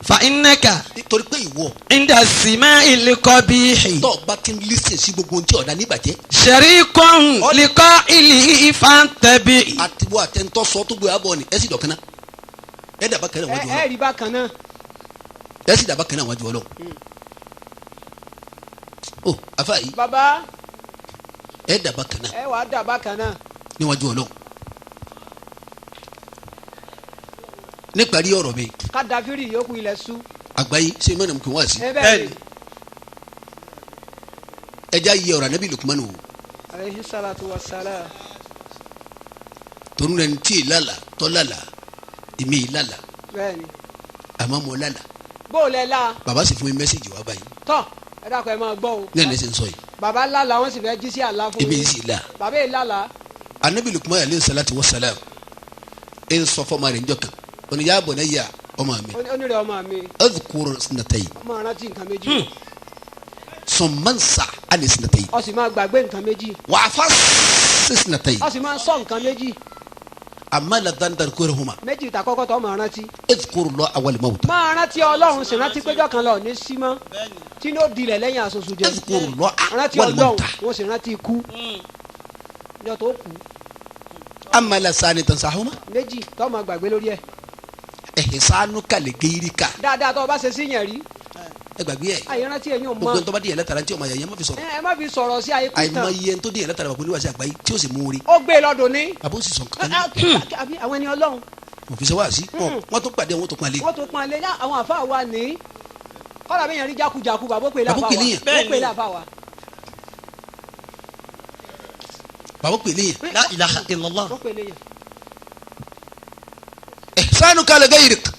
fa inaka. torí pé ìwọ. inda sima ilikobi. tọ́ bá ti ń lísè sí gbogbo ohun tí ò da níbàjẹ́. sharikun liko ili ifantabi. àtiwọ́ àtẹnutọ́ sọ tó gbé abọ́ ni ẹ sì dọ̀kan náà ẹ dàbá kan náà wájú ẹ rí bákan náà. ẹ sì dàbá kan náà wájú ọlọ́ o afa yìí baba. ẹ dàbá kan náà ẹ wàá dà bákan náà. níwájú ọlọ́ níparí ọ̀rọ̀ mi ká dafiri yòókù ilẹ̀ sú. àgbáyé ṣe mẹ́rin mú kí wọ́n wá sí ẹ bẹ́ẹ̀ ni. ẹja yẹ ọ̀rọ̀ Ànábì Lukman o aleyhi salatu wa salam. torún ẹni tí ì lálà tọ́ lálà èmi ì lálà bẹ́ẹ̀ni. àmọ́ mo lálà bó o lẹ la. bàbá sì fún mi mẹ́sẹ̀gì wá báyìí tọ́ ẹ dákọ̀ ẹ máa gbọ́ o. ní ẹ̀ lẹ́sẹ̀ ń sọ yìí baba ńlá la wọ́n sì fẹ́ jí sí àlá fún èmi mi. ì sì là baba yìí lálàá. Ànábì Lukman alayhi salatu wa salam ẹ ń sọ fọmọ rẹ̀ njọ́ kan òní yà bọ̀ náà yà ọmọ mi onírè ọmọ mi. adhkur sinatayn ọmọ rántí nǹkan méjì. sọmansa ani sinatayn ó sì máa gbàgbé nǹkan méjì. wà fas sinatayn ó sì máa sọ nǹkan méjì. amma la dan tadhkurhuma méjì ìta kọ́kọ́ tó máa rántí. adhkurullah awwal mawt máa rántí ọlọ́run sì rántí péjọ kan lọ ní símọ́ tí ní ó dilẹ̀ lẹ́yìn àsoso jẹ. adhkurullah rántí awwal ọlọ́run mawt wọ́n sì rántí ikú. ìjọ tó kú amma la sani tansahuma méjì tó máa gbàgbé lórí ẹ̀. ihsanuka li ghayrika dáadáa tó o bá ṣe síyàn rí. ẹ gbàgbé ẹ àyè rántí ẹ̀yìn ò mọ. gbogbo ntọ́ bá di yẹn látara tí o ma yẹ yẹn má fi sọ̀rọ̀ ẹ má fi sọ̀rọ̀ sí ayé kúta. àyìnbá yẹn tó di yẹn látara wàkúndé wá sí àgbáyé tí o sì mú orí ó gbé e lọ́dọ̀ ní. àbó sì sọ nǹkan àbí àwọn ẹni ọlọ́run. òfin ṣe wá sí wọn tó pàdé wọn tó palẹ̀ wọ́n tó pọn alẹ́ ní àwọn àfa wa ní. kọ́lá bí yẹn rí jákujàku bàbá ó pè láfa wa Bàbá ó pè léyàn. ó pè láfa wa. bàbá pèlè yẹn la ilaha illallah. ó pè léyàn. ihsanuka li ghayrika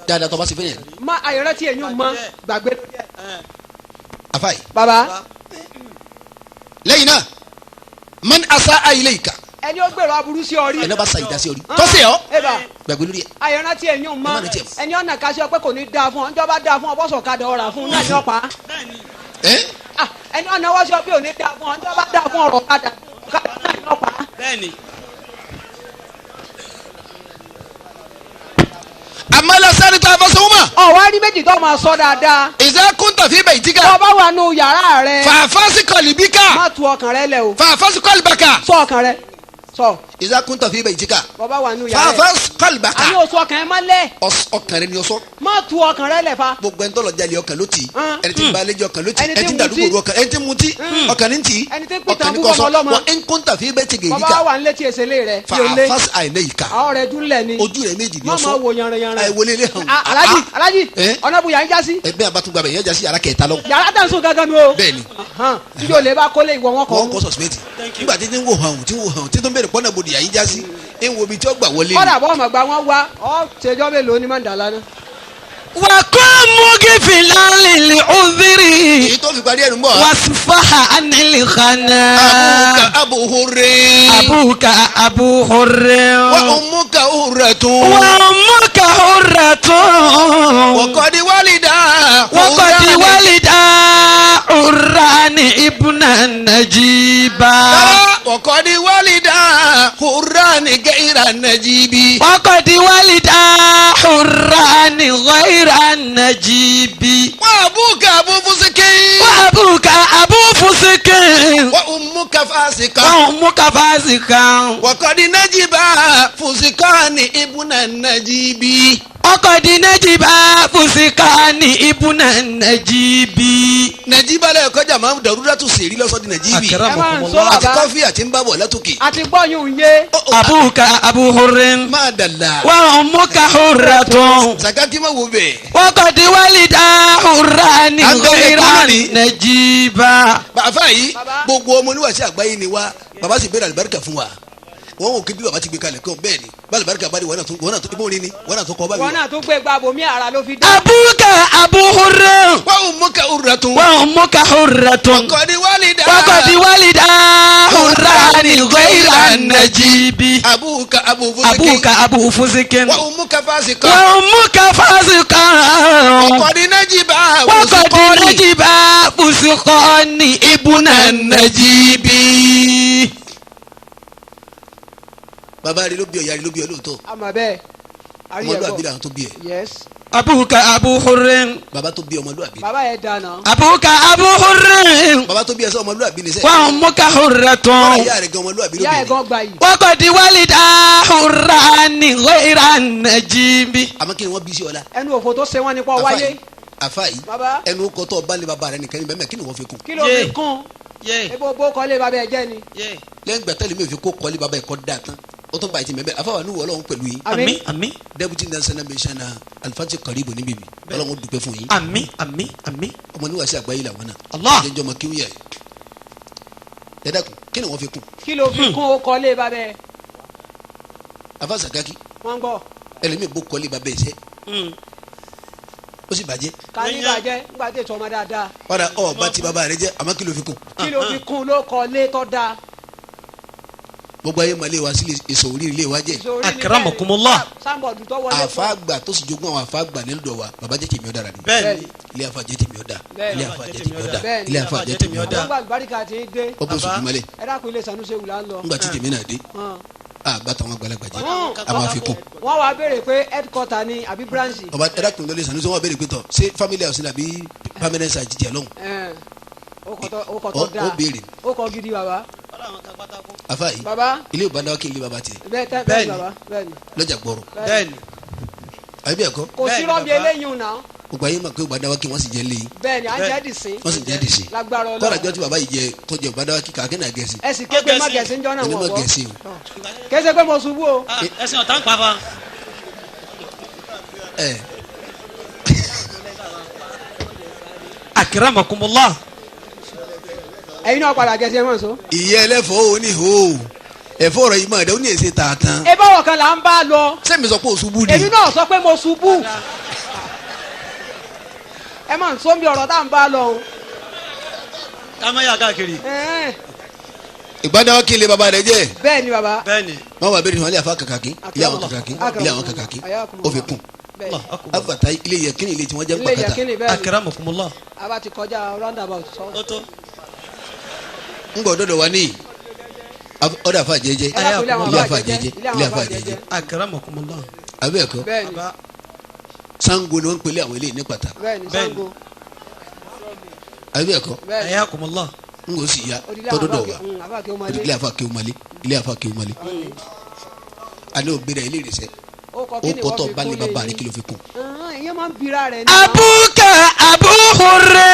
dáadáa tó bá sì fẹ́ yẹn má àyè rántí ẹ̀yìn ò mọ gbàgbé. afáyì baba lẹ́yìn náà man asaa ilayka ẹni ó gbèrò aburú sí ọ rí. ẹni bá sa ìdásí orí tó sì ọ ẹ bá gbàgbé lórí ẹ àyè rántí ẹ̀yìn ò mọ Ẹ má rántí ẹ̀. ẹni ọ̀nà kásí ọ pé kò ní dáa fún ọ njọ́ bá dáa fún ọ bọ́sọ̀ kadà ọ̀rà fún un náà ní ọ̀pá. ẹ ẹni ọ̀nà wọ́n sọ pé ò ní dáa fún ọ njọ́ bá dáa fún ọ̀rọ̀ kadà náà ní ọ̀pá. bẹ́ẹ̀ni. amma la sani tafasahuma ọ̀wá rí méjì tó máa sọ dáadáa. idha kunta fi baytika tó bá wà nù yàrá rẹ. fa'fasi qalbika má tu ọkàn rẹ lẹ o. fa'fasi qalbaka sọ ọkàn rẹ sọ. ìzákúntà fi bẹ̀ ìjìká. bàbá wà nù yàrá. fàáfàá kọlbàkà. àní oṣù ọkàn ẹ má lẹ. ọkàn rẹ ni o sọ. má tu ọkàn rẹ lẹ fa. gbogbo ẹni tọ́lọ̀ jalè ọkàn ló ti. ẹni tí ń balẹ̀ jẹ ọkàn ló ti. ẹni tí ń dàdúgbò ọkàn ẹni tí ń mutí ọkàn ní ti. ẹni tí ń pìtàn fún ọmọ ọlọ́mọ. wọ́n ń kúntà fi bẹ̀ tìgẹ̀ ìjìká. bàbá wà ń létí èsèlé rẹ. fàáfàá àìlè ìka. àwọn rẹ dún lẹ ni. ojú rẹ méjì ni o sọ. má wo yanranyanran. àìwọlé ilé hàn. Alhaji ọ̀nà bùyà ń jásí. ẹgbẹ́ àbátúgba bẹ̀ yẹn jásí yàrá kẹta lọ. yàrá tẹ̀ ń sùn gángan mi o. bẹ́ẹ̀ni. njó lè bá kólé ìwọ wọn kọ. wọn kọ sọsipẹti nígbà tí ń wò hàn tí tó ń bẹ̀rẹ̀ pọ́nà bòdì yàyí jásí ń wo ibi tí ó gbà wọlé. kọ́dà bọ́ ọmọ gba wọn wá ọ́ ṣèjọ́ mélòó ni mandala náà. وكن مغفلا للعذر èyí tó fi parí ẹnu bọ̀. واصفح عن الخنا. أبوك أبو هر وأمك هرة وقد ولدا حران ابن النجيبا. وقد ولدا حران غير النجيب. وقد ولدا حران غير النجيب. وأبوك أبو فسق وأمك فاسقة وقد نجب فسقان ابن النجيب. وقد نجب فسقان ابن النجيب. nàjíbà lẹ́yìn kọjá máa ń dàrúdà tó sèrí lọ́sọ̀dì nàjíbì. àti kọfí àti nbàbọ̀ látòkè. àti gbọ́yún yé. abuka abu hurrin. máa dàda. wa ummuka hurratun. sàkàtì máa wò bẹ́ẹ̀. waqad walida hurrani ghayra najiba. bàbá yìí gbogbo ọmọ oníwàsí àgbáyé ni wa bàbá sì bẹ̀rẹ̀ àlùbáríkà fún wa wọn ò kí bí bàbá ti gbé kalẹ̀ kàn bẹ́ẹ̀ ni báyìí àlùbáríkà bá ní wọn náà tó ibò ní ni wọn náà tó kọ́ bá mi. wọn náà tó gbé gba bomi ara ló fi dé. abuka abu hurrin. wa ummuka hurratun. وقد والدا حران غير النجيب. أبوك أبو فسق وأمك فاسقة وقد نجب فسقان ابن النجيب. bàbá rẹ ló bí ọ ìyá rẹ ló bí ọ lóòótọ́. àmọ́ bẹ́ẹ̀ ọmọlúwàbí làwọn tó bí ẹ. yes. abuka abu hurrin. bàbá tó bí ọmọlúwàbí. bàbá yẹn dáná. abuka abu hurrin. bàbá tó bí ẹ sọ ọmọlúwàbí ni sẹ. wa ummuka hurratun. wọ́n ìyá rẹ̀ gan ọmọlúwàbí ló bí ẹ. ìyá ẹ̀ gan gba yìí. waqad walida hurrani ghayra najibi. àmọ́ kí ni wọ́n bí sí ọ la. ẹnu òfò tó ṣe wọ́n nípa wáyé. àfa yìí ẹnu kọtọ balẹ̀ bàbá rẹ nìkan ní bẹ́ẹ̀ kí ni wọ́n fi kún. kí ló fi kún. ebo bó kọ́lé bàbá ẹ jẹ́ ni. lẹ́yìn gbàtẹ́lẹ̀ mi ò fi kó kọ́lé bàbá ẹ kọ́ da tán o tó báyìí ti mẹ́bẹ́ afáwa ní wọ́ọ́lọ́hún pẹ̀lú yín. àmín àmín. deputy national mission na alifati karibu níbí mi ọlọ́run dúpẹ́ fún yín. àmín àmín àmín. ọmọ níwáṣẹ́ àgbáyé làwọn náà. Allah. jẹjọ ọmọ kíwúyà yìí. dẹ́dàkùn kí ni wọ́n fi kún. kí ló fi kún o kọ́lé bàbá ẹ. afa sagaki. wọ́n gbọ́. ẹlẹ́mi bó kọ́lé bàbá ẹ sẹ́. ó sì bàjẹ́. ká ní bàjẹ́ nígbà tí ètò ọmọ dáadáa. ọ̀rà ọba ti bàbá rẹ jẹ́ àmọ́ kí ló fi kún. kí ló fi kún ló kọ́lé tó dáa. gbogbo ayé malé wa sí èso orí ilé wa jẹ. akramakumullah. sábọ̀dù tó wọlé. àfàgbà tó sì jogún àwọn àfàgbà nílùú wa bàbá jẹ́ tèmi ọ̀dà rà ní. bẹ́ẹ̀ni. ilé àfà jẹ́ tèmi ọ̀dà. ilé àfà jẹ́ tèmi ọ̀dà. ilé àfà jẹ́ tèmi ọ̀dà. ọgbà àlùbáríkà ti dé. ó bó sùn jùmọ̀lẹ̀. ẹ dákun ilé Sannu Sheu là ń lọ. ńgbà tí tèmi náà dé. bá tàwọn àgbàlagbà jẹ a máa fi kún. wọ́n wá béèrè pé headquarter ni àbí branch. ọba ẹ dákun lọlé Sannu Sheu wọ́n béèrè pé tọ̀ ṣé family house ni àbí permanent site jẹ lọ́hùn. ó kọ́ tó dáa ó béèrè. ó kọ́ gidi bàbá. afa yìí baba ilé ìbánáwá kí ilé baba tiẹ̀. bẹ́ẹ̀ni baba bẹ́ẹ̀ni. lọ́jà gbọ́rọ̀. bẹ́ẹ̀ni. àbí bẹ́ẹ̀ kọ́. kò sí rọ́bì eléyìí náà. gbogbo ayé máa pé ìbánáwá kí wọ́n sì jẹ́ léyìn. bẹ́ẹ̀ni à ń jẹ́ dìsín. wọ́n sì jẹ́ dìsín. lágbára Ọlọ́run. kọ́ra jọ́ tí baba yìí jẹ tó jẹ ìbánáwá kí kàkẹ́ náà gẹ̀ẹ́sì. ẹ sì képe má gẹ̀ẹ́sì ń jọ́ náà wọ̀ bọ́. gẹ̀ẹ́sì o. kése pé mo ṣubú o. ẹsìn ọ̀tá ń pa fa. akramakumullah. ẹ̀yin náà padà gẹ̀ẹ́sì ẹ̀ mọ̀ so. ìyẹ́ ẹlẹ́fọ̀ọ́ ò ní hó ẹ̀fọ́ ọ̀rọ̀ yìí máa dẹ́ ó ní èsè tààtàn. ẹ báwọ̀ kan là ń bá lọ. sẹ́mi sọ pé o ṣubú ni. èmi náà sọ pé mo ṣubú. ẹ máa ń sọ bí ọ̀rọ̀ tá à ń bá lọ o. ká má yà káàkiri. ìbánáwá kí ilé baba rẹ jẹ. bẹ́ẹ̀ni baba. bẹ́ẹ̀ni. wọ́n wà bẹ́ẹ̀ ni wọ́n lé àfa kàkàkí ilé àwọn kàkàkí ilé àwọn kàkàkí ó fi kún. afata ilé yẹ kí ni ilé tí wọ́n jẹ́ ń pàkátà. akramakumullah. a bá ti kọjá roundabout sọ. ń gbọ́ dọ́dọ̀ wa ní ọ̀dọ̀ àfa jẹjẹ ilé àfa jẹjẹ ilé àfa jẹjẹ. akramakumullah. àbí ẹ̀kọ́ Sango ni wọ́n ń pèlè àwọn ilé ní pàtà. bẹ́ẹ̀ni Sango. àbí ẹ̀kọ́ ayakumullah. n kò sì ya tọ́dọ̀dọ̀ wa ilé afa kéwumali ilé afa kéwumali ani òbí rẹ̀ ilé ìrìnsẹ̀ ó kọ́tọ̀ balẹ̀ bàbá rẹ̀ kí ló fi kún. ìyẹn máa ń bira rẹ̀ ní. abuka abuhure.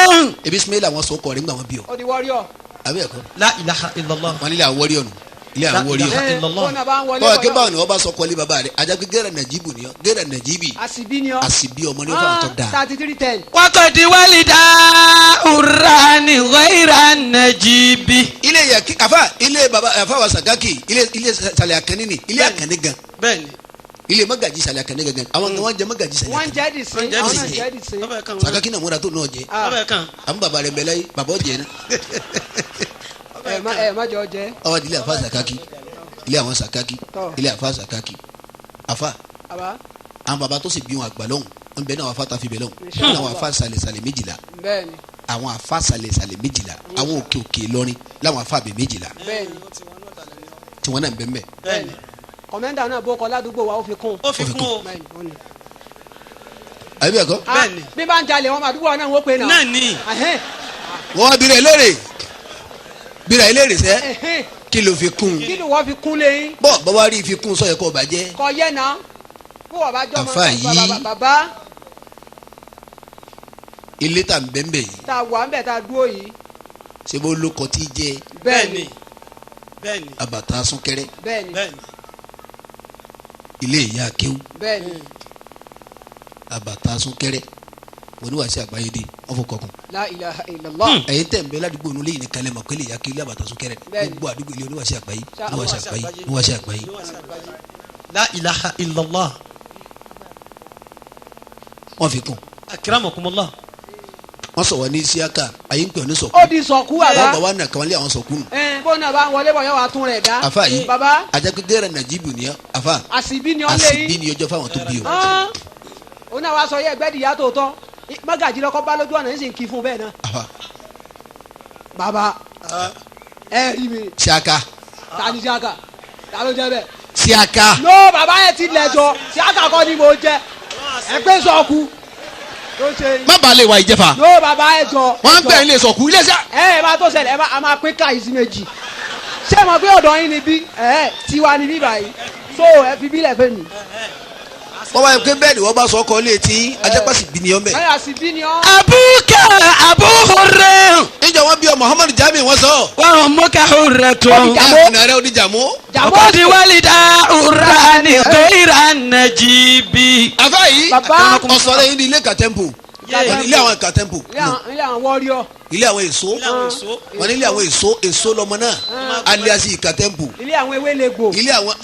ebi ismail àwọn sọ kọrin gbà wọn bí ọ. ó di wọ́ríọ̀. àbí ẹ̀kọ́. la ilaha illallah. wọn nílé àwọn wọ́ríọ̀ nù ilé àwọn wọ́ríọ̀. kọ́ kí báwọn ni wọ́n bá sọ kọ́lé bàbá rẹ̀ ajá pé gẹ́rẹ́ nàjíbù ni ọ gẹ́rẹ́ nàjíbì. àsìbí ọmọ ni wọ́n fà tó dáa. 3310. wakati walida urani ghayra najibi. ilé yẹ kí afa ilé baba afa wa sagaki ilé sàlẹ̀ àkànní ni ilé àkànní gan. bẹ́ẹ̀ni. ilé magaji sàlẹ̀ àkànní gangan àwọn kan wọ́n jẹ magaji sàlẹ̀ àkànní. wọ́n jẹ́ di sin àwọn náà jẹ́ di sin. sagaki náà múra tó náà jẹ. àwọn baba rẹ̀ bẹ̀lẹ́ baba ọ̀jẹ̀ náà. ẹ má jọ jẹ. ọwọ́ ilé afa sagaki ilé àwọn sagaki ilé afa sagaki afa àwọn baba tó sì bí wọn àgbà lọ́hùn wọn bẹ náà àwọn afa ta fi bẹ lọ́hùn àwọn afa sàlẹ̀ méjìlá àwọn afa sàlẹ̀ méjìlá àwọn òkè òkè lọrin láwọn afa bẹ méjìlá tí wọn náà bẹ mbẹ. kọmẹ́ndà náà bó kọ ládùúgbò wa ó fi kún. ó fi kún o. àbí bẹ́ẹ̀ kọ́. bẹ́ẹ̀ni. bí bá ń jalè wọn àdúgbò náà wọ́n pe náà. náà ni. wọ́n bìrẹ̀ léèrè bìrẹ̀ léèrè sẹ́ kí ló fi kún. kí ló wọ́n fi kún lẹ́yìn. bọ́ bàbá rí fi kún sọ yẹ kó bàjẹ́. kọ yẹ náà bó wà bá jọ àfa yìí bàbá. ilé tà ń bẹ́ńbẹ́ yìí. tá a wà ń bẹ̀ tá a dúró yìí. ṣé bó lóko tí jẹ. bẹ́ẹ̀ni. bẹ́ẹ̀ni. àbàtà súnkẹrẹ. bẹ́ẹ̀ni. ilé ìyá kéwú. bẹ́ẹ̀ni. àbàtà súnkẹrẹ oníwàásí àgbáyé dé wọn fò kọkùn. la ilaha illallah. ẹ̀yin tẹ̀ ń bẹ ládùúgbò onú lẹ́yìn kalẹ̀ mọ̀ pélé ìyá kéwú ilé àbàtà súnkẹrẹ gbogbo àdúgbò ilé oníwàásí àgbáyé oníwàásí àgbáyé. la ilaha illallah. wọ́n fi kún. akramakumullah. wọ́n sọ wọ́n ní Isiaka ayé ń pè ọ́ ní sọ̀kú. ó di sọ̀kú àbá. bàbá wa nà kàwọn lé àwọn sọ̀kú nù. bó náà bá ń wọlé bọ̀ yọ wà tún rẹ̀ dá. afa yìí baba. ajá pé gẹ́rẹ́ nàjíbù ni afa. àsìbí ni ọ lé yìí. àsìbí ni ọjọ́ fáwọn tó bí o. ó náà wá sọ yẹ ẹgbẹ́ dìyà tó tọ́ mágàjì lọ́kọ́ bá lójú ọ̀nà yìí sì ń kí fún bẹ́ẹ̀ náà. afa. baba ẹ rí mi. Isiaka. ta ni Isiaka ta ló jẹ bẹ́ẹ̀. Isiaka. no baba yẹn ti lẹjọ Isiaka kọ́ ni mo jẹ ẹgbẹ́ sọ̀kú. má bàa lè wà ìjẹfà. no baba ẹ jọ. wọ́n ń gbẹ̀ ilé sọ̀kú ilé sá. ẹ bá tó ṣẹlẹ̀ a máa pín káyìí sí méjì ṣé mo gbé ọ̀dọ̀ yín níbí tiwa níbí báyìí so ẹ fi bílẹ̀ fẹ́ mi. wọ́n bá yẹ pé bẹ́ẹ̀ ni wọ́n bá sọ ọkọ létí ajẹ́pàsì bí ni ọ́ mẹ́. báyà sí bí ni ọ́. abuka abuhure. níjọ wọn bí ọ Muhammadu Jami wọn sọ. wọn mú ká hure tó. ọ̀nà rẹ oníjàmú. wakati walida urani ghayra najibi. àfa yìí ọ̀sọ̀rọ̀ yìí ní ilé kàtẹ́mpù ilé àwọn kàtẹ́mpù. ilé àwọn wọ́ríọ̀. ilé àwọn èso wọn ní ilé àwọn èso lọmọ náà aliasi kàtẹ́mpù. ilé àwọn ewélegbò. ilé àwọn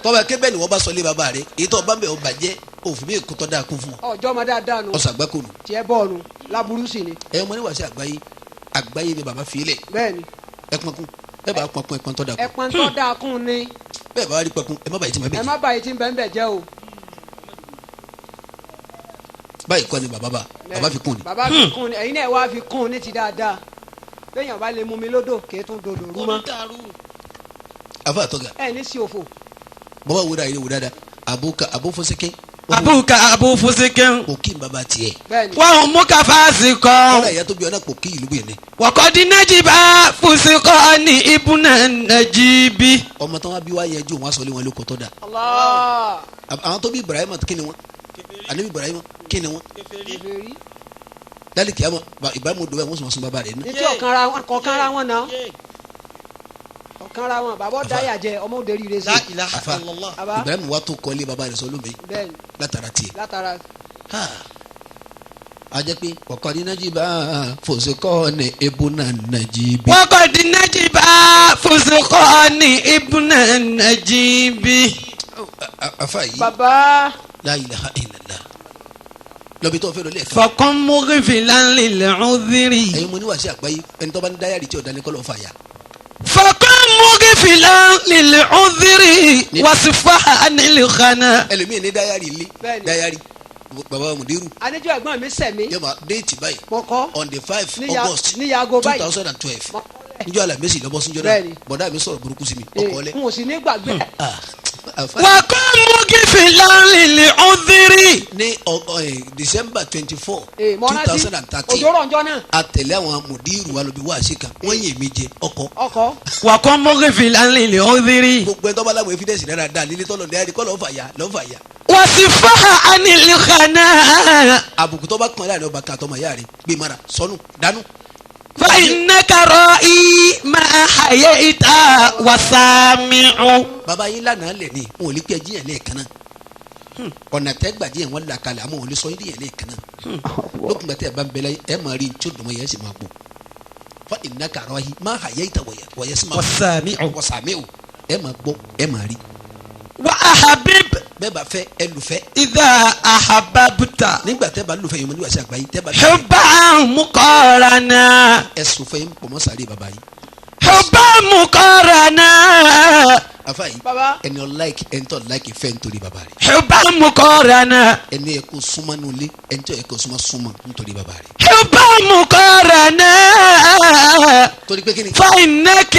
tọ́ba kébẹ̀ ni wọ́n bá sọ ilé bàbá rẹ̀ èyí tó bá ń bẹ̀ ọ bàjẹ́ òfin mi kò tọ́ da kún fún ọ. ọjọ́ ọmọdé àdánù. ọ̀sàgbákòrò. tiẹ̀ bọ́ọ̀lù láburú sí ni. ẹ mọ níwáṣẹ àgbáyé ni bàbá fi lẹ̀. bẹ́ẹ̀ni. ẹ pọnkún ẹ bá pọnkún ẹ pọn tọ́ da kún. ẹ pọn tọ́ da kún ni. bẹ́ẹ̀ bá wà ní pọnkún ẹ má bàyìí tí ma bẹ̀ jẹ́. ẹ má bàyìí tí bẹ́ẹ̀ bẹ̀ jẹ́ o. báyìí kọ́ ni bàbá fi kún ni. bàbá fi kún ni ẹ̀yin náà wá fi kún ni ti dáadáa bẹ́ẹ̀yàn bá lè mú mi lódò kéétún dòdò rú mọ́. àfa àtọ́gà. ẹ ní sí òfò. bàbá wúra yìí wò dáadáa abófoseke. abuka abofoseke. kò kí n bàbá tiẹ̀. wọn mú ká fásì kọ. ọ̀rọ̀ ìyá tó bí ọ náà kò kí ìlú bìí ni. wọ́kọ̀dí najiba fusikọ ní ibùnà najibi. ọmọ tí wọn bí wá yẹjú wọn sọ lé wọn ló kọ tọ́ da. Allah. àwọn tó bí Ibrahima kí ni wọn anabi Ibrahima kí ni wọn. dálì kìá mọ Ibrahima dọwọ wọn sọ wọn sún bàbá rẹ ní. ní tí ọ̀kanra wọn náà ọ̀kanra wọn bàbá dáyà jẹ ọmọ òde rire sí. afa Ibrahima wa tó kọ́lé bàbá rẹ sọ lómi látara tiẹ̀. látara. a jẹ́ pé wọ́kọ̀dí najiba fusikọ ní ibùnà najibi. wọ́kọ̀dí najiba fusikọ ní ibùnà najibi. afa yìí. baba. la ilaha illallah lọ́bi tó fẹ́ lọ lẹ́ẹ̀kan. fọkàn mọ́gìfìlà lílẹ̀ ọ̀dìrì. ẹ̀yin mo ní wàásù àgbáyé ẹni tó bá ń dáyàrí tí ò dání kọ́ lọ́ọ́ fà yà. fọkàn mọ́gìfìlà lílẹ̀ ọ̀dìrì wàsífà nílẹ̀ xana. ẹlòmíì ní dáyàrí ilé dáyàrí baba mudiru. anijọ ẹ̀gbọ́n mi sẹmi. yọba déètì báyìí. mọkọ on the 5 August ní yago báyìí 2012. njọ alamisi lọbọ sunjọ náà bọ̀dá mi sọ̀rọ̀ burúkú sí mi ọkọ lẹ. n ò sì ní gbàgbé. وكن مغفلا للعذر. ní December 24 mọ́nà sí 2013 òjò rọ̀ njọ́ náà. àtẹ̀lé àwọn mùdírù wa lóbi wá sí kan wọ́n yè mí jẹ ọkọ̀. وكن مغفلا للعذر. gbogbo ẹ̀ tó bá láwọn evidence dára dáa lílé tọ́lọ̀ ní àdìkọ́ lọ́ọ́ fàyà lọ́ọ́ fàyà. وصفها عن الخناء. àbùkù tó bá kàn láàrin ọba kan àtọmọ ìyá rẹ̀ gbé mara sọnù dánú. فإنك رائي ما حييت وسامع. bàbá yín lánàá lẹ̀ ní wọn ò lè pẹ́ jíyàn lẹ́ẹ̀kan náà ọ̀nà tẹ́gbà díẹ̀ wọ́n là kalẹ̀ àmọ́ wọn ò lè sọ yín díyàn lẹ́ẹ̀kan náà lókun gbàtẹ́ ẹ̀ bá ń bẹ láyé ẹ̀ máa rí tí ó dùn mọ́ yẹn sì máa bọ̀ fa innaka rahi ma hayaita wa yasma'u wasami'u ẹ̀ máa gbọ́ ẹ̀ máa rí. وأحبب. bẹ́ẹ̀ bá fẹ́ ẹ lùfẹ́. إذا أحببت. nígbà tẹ́ bá lùfẹ́ yìí mo ní wàásù àgbáyé tẹ́ bá. حبا مقارنا. ẹ sùn fẹ́ yín pọ̀ mọ́ sàárè bàbá yìí. حبا مقارنا. afa yìí ẹni ọ láìkì ẹni tó láìkì fẹ́ nítorí bàbá rẹ̀. حبا مقارنا. ẹni ẹ kó súnmọ́ nulẹ̀ ẹni tó ẹ kó súnmọ́ nítorí bàbá rẹ̀. حبا مقارنا. torí pé kí ni. فإنك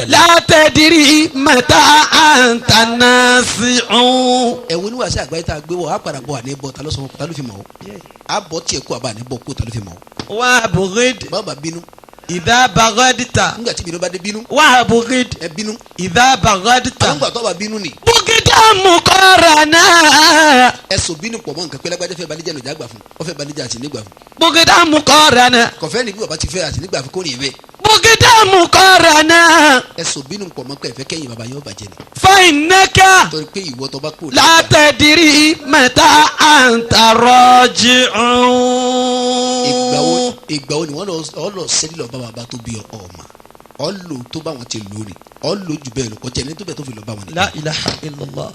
لا تدري متى أنت ناسع. ẹ wo ni wàásù àgbáyé tá a gbé wọ a padà bọ àná bọ ta ló sọ fún ta ló fi mọ o a bọ tiẹ̀ kó a bá àná bọ kó ta ló fi mọ o. وأبغض. bàbá bínú. إذا بغضت. nígbà tí bínú bá dé bínú. وأبغض. ẹ bínú. إذا بغضت. àwọn gbà tó bá bínú ni. بغضا مقارنا. ẹ sọ bínú pọ̀ mọ́ nǹkan pé lágbájá fẹ́ balẹ̀ jẹ́ lọ́jà gbà fún ọ fẹ́ balẹ̀ jẹ́ àti nígbà fún. بغضا مقارنا. kọfẹ́ ni bí bàbá ti fẹ́ àti nígbà fún kó rìn bẹ́ẹ̀. بغضا مقارنا. ẹ sọ bínú pọ̀ mọ́ pé ẹ fẹ́ kẹ́yìn bàbá yóò bàjẹ́ ni. فإنك torí pé ìwọ tó bá kú. لا تدري متى أنت راجع. ìgbà wo ni wọ́n lọ sẹ́ni lọ bá bàbá tó bí ọmọ ọ lò tó bá wọn ti lò ní ọ lò jù bẹ́ẹ̀ lọ kọjá ní tó bẹ́ẹ̀ tó fi lọ bá wọn ni. لا إله إلا الله.